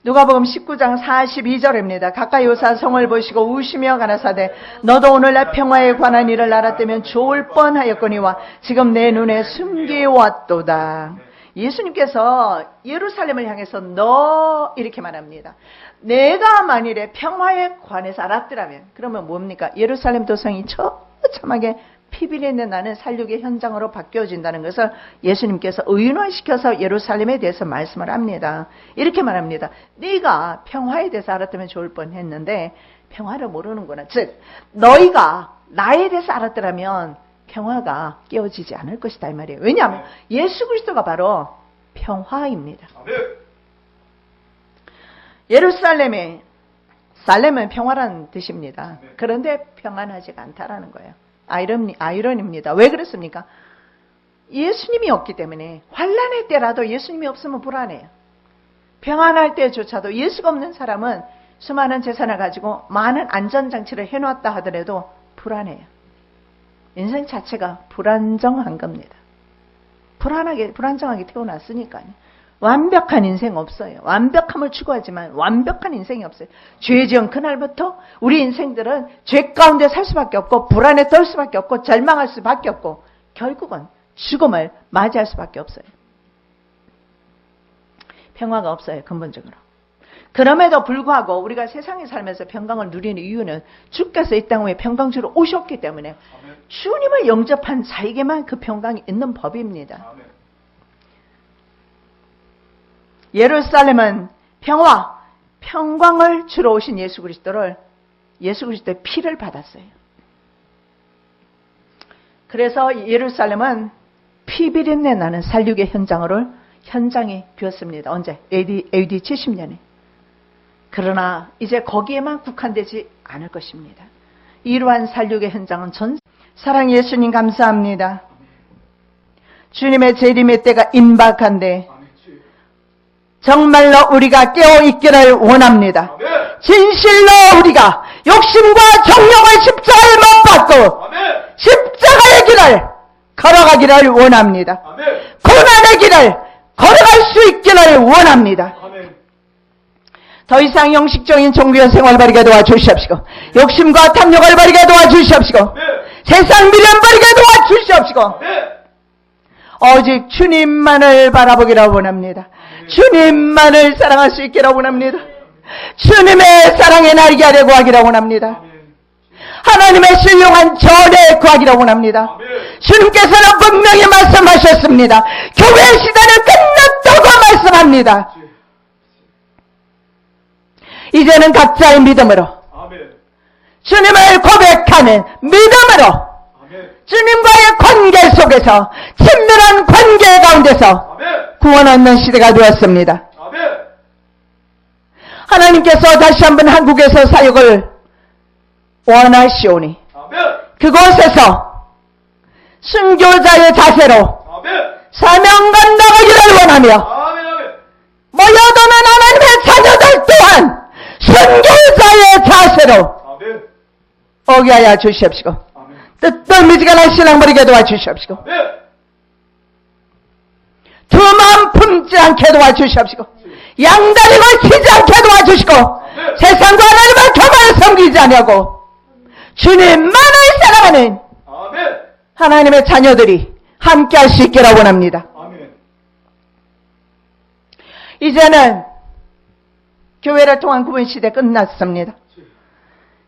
누가복음 19장 42절입니다. 가까이 오사 성을 보시고 우시며 가라사대 너도 오늘날 평화에 관한 일을 알았다면 좋을 뻔하였거니와 지금 내 눈에 숨겨왔도다. 예수님께서 예루살렘을 향해서 너 이렇게 말합니다. 내가 만일에 평화에 관해서 알았더라면 그러면 뭡니까? 예루살렘 도성이 처참하게 피비린내 나는 살육의 현장으로 바뀌어진다는 것을 예수님께서 의인화시켜서 예루살렘에 대해서 말씀을 합니다. 이렇게 말합니다. 네가 평화에 대해서 알았다면 좋을 뻔했는데 평화를 모르는구나. 즉 너희가 나에 대해서 알았더라면 평화가 깨어지지 않을 것이다 이 말이에요. 왜냐하면 예수 그리스도가 바로 평화입니다. 예루살렘에 살렘은 평화라는 뜻입니다. 그런데 평안하지가 않다라는 거예요. 아이러니입니다. 왜 그렇습니까? 예수님이 없기 때문에 환난의 때라도 예수님이 없으면 불안해요. 평안할 때조차도 예수가 없는 사람은 수많은 재산을 가지고 많은 안전장치를 해놨다 하더라도 불안해요. 인생 자체가 불안정한 겁니다. 불안정하게 태어났으니까요. 완벽한 인생 없어요. 완벽함을 추구하지만 완벽한 인생이 없어요. 죄 지은 그날부터 우리 인생들은 죄 가운데 살 수밖에 없고 불안에 떨 수밖에 없고 절망할 수밖에 없고 결국은 죽음을 맞이할 수밖에 없어요. 평화가 없어요. 근본적으로. 그럼에도 불구하고 우리가 세상에 살면서 평강을 누리는 이유는 주께서 이 땅에 평강주로 오셨기 때문에 주님을 영접한 자에게만 그 평강이 있는 법입니다. 예루살렘은 평강을 주러 오신 예수 그리스도의 피를 받았어요. 그래서 예루살렘은 피비린내 나는 살육의 현장이 되었습니다. 언제? AD 70년에. 그러나 이제 거기에만 국한되지 않을 것입니다. 이러한 살육의 현장은 사랑 예수님 감사합니다. 주님의 재림의 때가 임박한데 정말로 우리가 깨어있기를 원합니다. 진실로 우리가 욕심과 정욕을 십자가에 못 박고 십자가의 길을 걸어가기를 원합니다. 고난의 길을 걸어갈 수 있기를 원합니다. 더 이상 형식적인 종교 생활 버리게 도와주시옵시고 욕심과 탐욕을 버리게 도와주시옵시고 세상 미련 버리게 도와주시옵시고 오직 주님만을 바라보기를 원합니다. 주님만을 사랑할 수 있기를 원합니다. 주님의 사랑에 날개하려 구하기를 원합니다. 하나님의 신령한 전에 구하기를 원합니다. 주님께서는 분명히 말씀하셨습니다. 교회 시대는 끝났다고 말씀합니다. 이제는 각자의 믿음으로 주님을 고백하는 믿음으로 주님과의 관계 속에서 친밀한 관계 가운데서 구원 얻는 시대가 되었습니다. 하나님께서 다시 한번 한국에서 사역을 원하시오니 그곳에서 순교자의 자세로 사명 감당하기를 원하며 모여드는 하나님의 자녀들 또한 순교자의 자세로 오게 하여 주시옵시고 뜻도 미지근한 신앙 버리게 도와주시옵시고 두만 품지 않게 도와주시옵시고 양다리 걸치지 않게 도와주시고 세상과 하나님을 교만을 섬기지 않냐고 주님만을 사랑하는 하나님의 자녀들이 함께 할 수 있기를 원합니다. 이제는 교회를 통한 구원 시대 끝났습니다.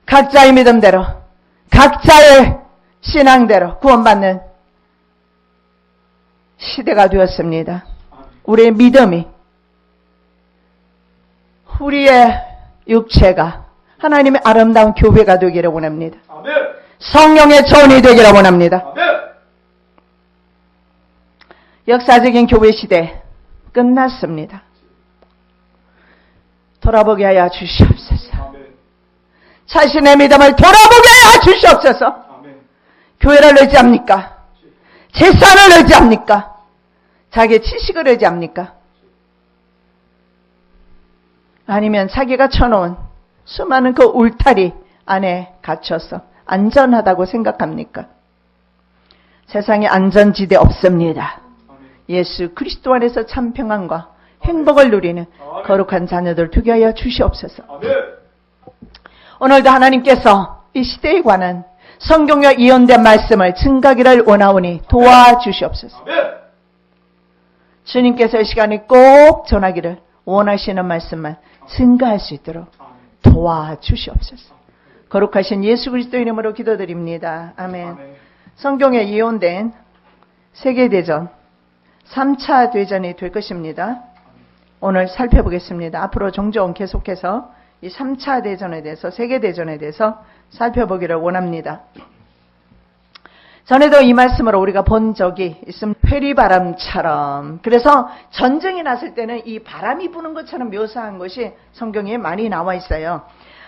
각자의 믿음대로 각자의 신앙대로 구원받는 시대가 되었습니다. 우리의 믿음이 우리의 육체가 하나님의 아름다운 교회가 되기를 원합니다. 성령의 전이 되기를 원합니다. 역사적인 교회 시대 끝났습니다. 돌아보게 하여 주시옵소서. 자신의 믿음을 돌아보게 하여 주시옵소서. 교회를 의지합니까? 재산을 의지합니까? 자기의 지식을 의지합니까? 아니면 자기가 쳐놓은 수많은 그 울타리 안에 갇혀서 안전하다고 생각합니까? 세상에 안전지대 없습니다. 예수 그리스도 안에서 참 평안과 행복을 누리는 거룩한 자녀들 되게 하여 주시옵소서. 오늘도 하나님께서 이 시대에 관한 성경과 이언된 말씀을 증가하기를 원하오니 도와주시옵소서. 주님께서 이 시간에 꼭 전하기를 원하시는 말씀만 증가할 수 있도록 도와주시옵소서. 거룩하신 예수 그리스도 이름으로 기도드립니다. 아멘. 성경에 예언된 세계대전 3차 대전이 될 것입니다. 오늘 살펴보겠습니다. 앞으로 종종 계속해서 이 3차 대전에 대해서, 세계대전에 대해서 살펴보기를 원합니다. 전에도 이 말씀으로 우리가 본 적이 있습니다. 회리바람처럼. 그래서 전쟁이 났을 때는 이 바람이 부는 것처럼 묘사한 것이 성경에 많이 나와 있어요.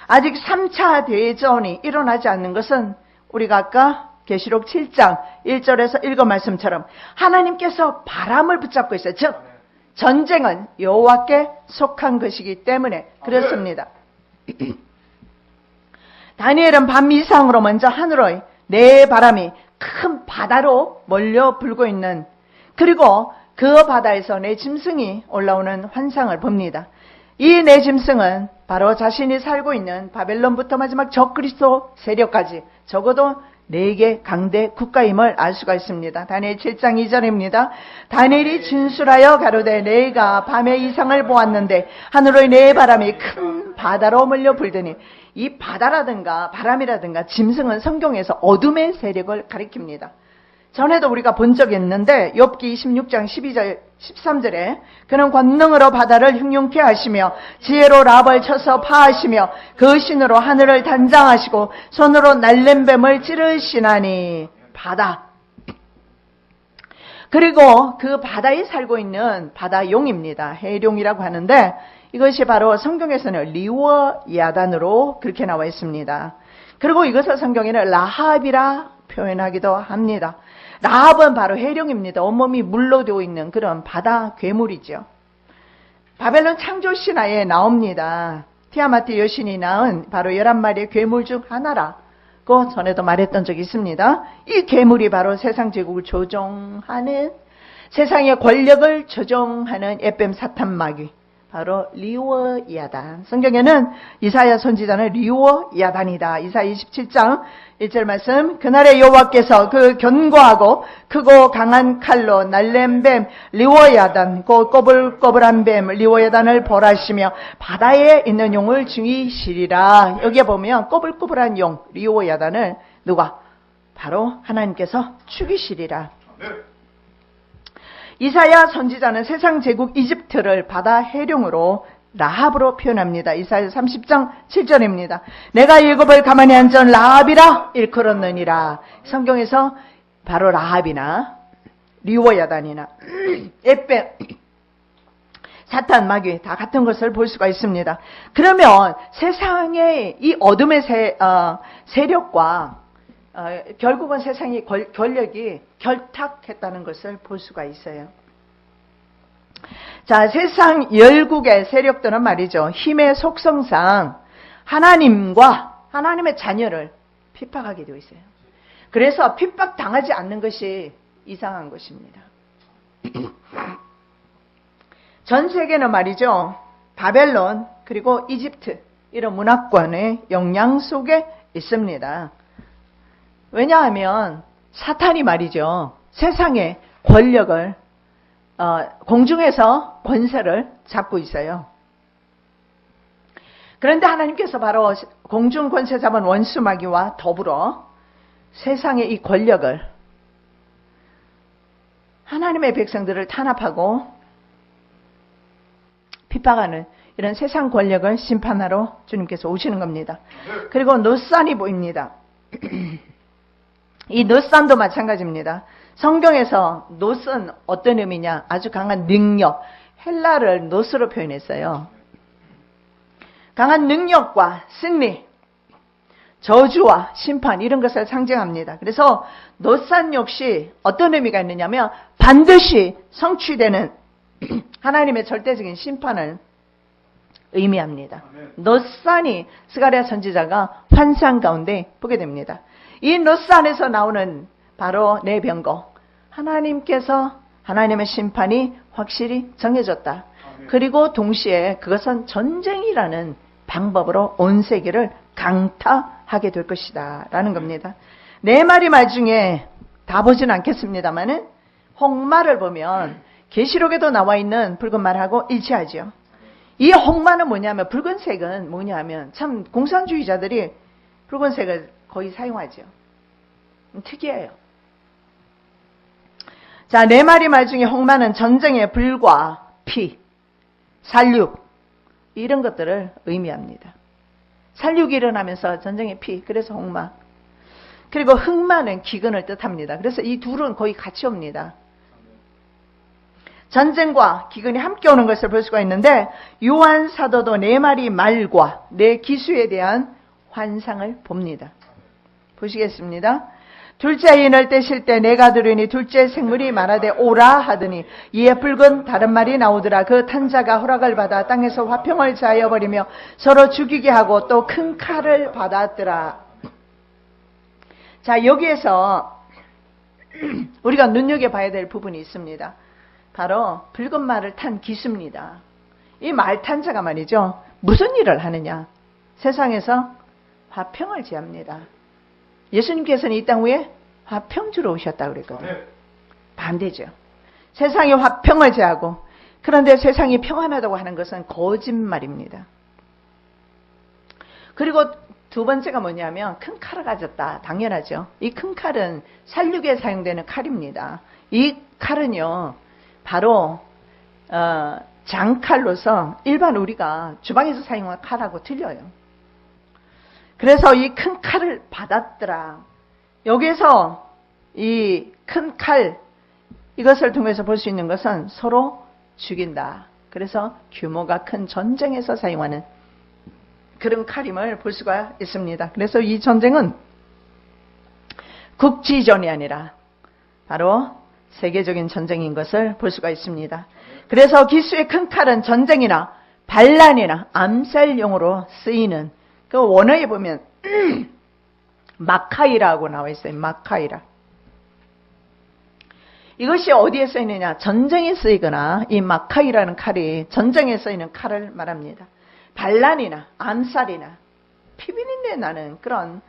아직 3차 대전이 일어나지 않는 것은 우리가 아까 계시록 7장 1절에서 읽은 말씀처럼 하나님께서 바람을 붙잡고 있어요. 즉 전쟁은 여호와께 속한 것이기 때문에 그렇습니다. 다니엘은 밤 이상으로 먼저 하늘의 네 바람이 큰 바다로 몰려 불고 있는, 그리고 그 바다에서 네 짐승이 올라오는 환상을 봅니다. 이 네 짐승은 바로 자신이 살고 있는 바벨론부터 마지막 적그리스도 세력까지 적어도 4개 강대 국가임을 알 수가 있습니다. 다니엘 7장 2절입니다. 다니엘이 진술하여 가로되 내가 밤의 이상을 보았는데 하늘의 네 바람이 큰 바다로 몰려 불더니, 이 바다라든가 바람이라든가 짐승은 성경에서 어둠의 세력을 가리킵니다. 전에도 우리가 본 적이 있는데 욥기 26장 12절 13절에 그는 권능으로 바다를 흉흉케 하시며 지혜로 랍을 쳐서 파하시며 그 신으로 하늘을 단장하시고 손으로 날렘뱀을 찌르시나니. 바다. 그리고 그 바다에 살고 있는 바다용입니다. 해룡이라고 하는데 이것이 바로 성경에서는 리워야단으로 그렇게 나와 있습니다. 그리고 이것을 성경에는 라합이라 표현하기도 합니다. 라합은 바로 해룡입니다. 온몸이 물로 되어 있는 그런 바다 괴물이죠. 바벨론 창조 신화에 나옵니다. 티아마트 여신이 낳은 바로 11마리의 괴물 중 하나라고 전에도 말했던 적이 있습니다. 이 괴물이 바로 세상 제국을 조종하는, 세상의 권력을 조종하는 에뱀 사탄 마귀, 바로 리워야단. 성경에는 이사야 선지자는 리워야단이다. 이사야 27장 1절 말씀. 그날에 여호와께서 그 견고하고 크고 강한 칼로 날렘뱀 리워야단 곧 꼬불꼬불한 뱀 리워야단을 벌하시며 바다에 있는 용을 죽이시리라. 여기에 보면 꼬불꼬불한 용 리워야단을 누가? 바로 하나님께서 죽이시리라. 이사야 선지자는 세상 제국 이집트를 바다 해룡으로 라합으로 표현합니다. 이사야 30장 7절입니다. 내가 일곱을 가만히 앉은 라합이라 일컬었느니라. 성경에서 바로 라합이나 리워야단이나 에뱀, 사탄, 마귀 다 같은 것을 볼 수가 있습니다. 그러면 세상의 이 어둠의 세력과 결국은 세상의 권력이 결탁했다는 것을 볼 수가 있어요. 자, 세상 열국의 세력들은 말이죠, 힘의 속성상 하나님과 하나님의 자녀를 핍박하게 되어 있어요. 그래서 핍박당하지 않는 것이 이상한 것입니다. 전 세계는 말이죠, 바벨론 그리고 이집트 이런 문화권의 영향 속에 있습니다. 왜냐하면 사탄이 말이죠, 세상의 권력을 공중에서 권세를 잡고 있어요. 그런데 하나님께서 바로 공중 권세 잡은 원수 마귀와 더불어 세상의 이 권력을, 하나님의 백성들을 탄압하고 핍박하는 이런 세상 권력을 심판하러 주님께서 오시는 겁니다. 그리고 노산이 보입니다. 이 노산도 마찬가지입니다. 성경에서 노스는 어떤 의미냐? 아주 강한 능력, 헬라를 노스로 표현했어요. 강한 능력과 승리, 저주와 심판 이런 것을 상징합니다. 그래서 노산 역시 어떤 의미가 있느냐면 반드시 성취되는 하나님의 절대적인 심판을 의미합니다. 노산이 스가랴 선지자가 환상 가운데 보게 됩니다. 이 노산에서 나오는 바로 내병거, 하나님께서 하나님의 심판이 확실히 정해졌다. 그리고 동시에 그것은 전쟁이라는 방법으로 온 세계를 강타하게 될 것이다 라는 겁니다. 네 마리 말 중에 다 보진 않겠습니다만은 홍마를 보면 계시록에도 나와 있는 붉은 말하고 일치하죠. 이 홍마는 뭐냐면, 붉은색은 뭐냐면, 참 공산주의자들이 붉은색을 거의 사용하죠. 특이해요. 자, 네 마리 말 중에 홍마는 전쟁의 불과 피, 살육 이런 것들을 의미합니다. 살육이 일어나면서 전쟁의 피, 그래서 홍마. 그리고 흑마는 기근을 뜻합니다. 그래서 이 둘은 거의 같이 옵니다. 전쟁과 기근이 함께 오는 것을 볼 수가 있는데, 요한 사도도 네 마리 말과 네 기수에 대한 환상을 봅니다. 보시겠습니다. 둘째 인을 떼실 때 내가 들으니 둘째 생물이 말하되 오라 하더니 이에 붉은 다른 말이 나오더라. 그 탄자가 허락을 받아 땅에서 화평을 자여 버리며 서로 죽이게 하고 또 큰 칼을 받았더라. 자, 여기에서 우리가 눈여겨봐야 될 부분이 있습니다. 바로 붉은 말을 탄 기수입니다. 이 말 탄 자가 말이죠, 무슨 일을 하느냐? 세상에서 화평을 제합니다. 예수님께서는 이 땅 위에 화평 주러 오셨다고 그랬거든요. 반대죠. 세상에 화평을 제하고, 그런데 세상이 평안하다고 하는 것은 거짓말입니다. 그리고 두 번째가 뭐냐면 큰 칼을 가졌다. 당연하죠. 이 큰 칼은 살육에 사용되는 칼입니다. 이 칼은요, 바로 장칼로서 일반 우리가 주방에서 사용하는 칼하고 틀려요. 그래서 이 큰 칼을 받았더라. 여기서 이 큰 칼, 이것을 통해서 볼 수 있는 것은 서로 죽인다. 그래서 규모가 큰 전쟁에서 사용하는 그런 칼임을 볼 수가 있습니다. 그래서 이 전쟁은 국지전이 아니라 바로 세계적인 전쟁인 것을 볼 수가 있습니다. 그래서 기수의 큰 칼은 전쟁이나 반란이나 암살용으로 쓰이는, 그 원어에 보면 마카이라고 나와 있어요. 마카이라. 이것이 어디에 쓰이느냐? 전쟁에 쓰이거나, 이 마카이라는 칼이 전쟁에 쓰이는 칼을 말합니다. 반란이나 암살이나 피비린내 나는 그런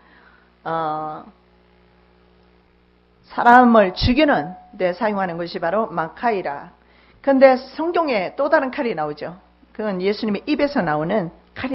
사람을 죽이는 데 사용하는 것이 바로 마카이라. 그런데 성경에 또 다른 칼이 나오죠. 그건 예수님의 입에서 나오는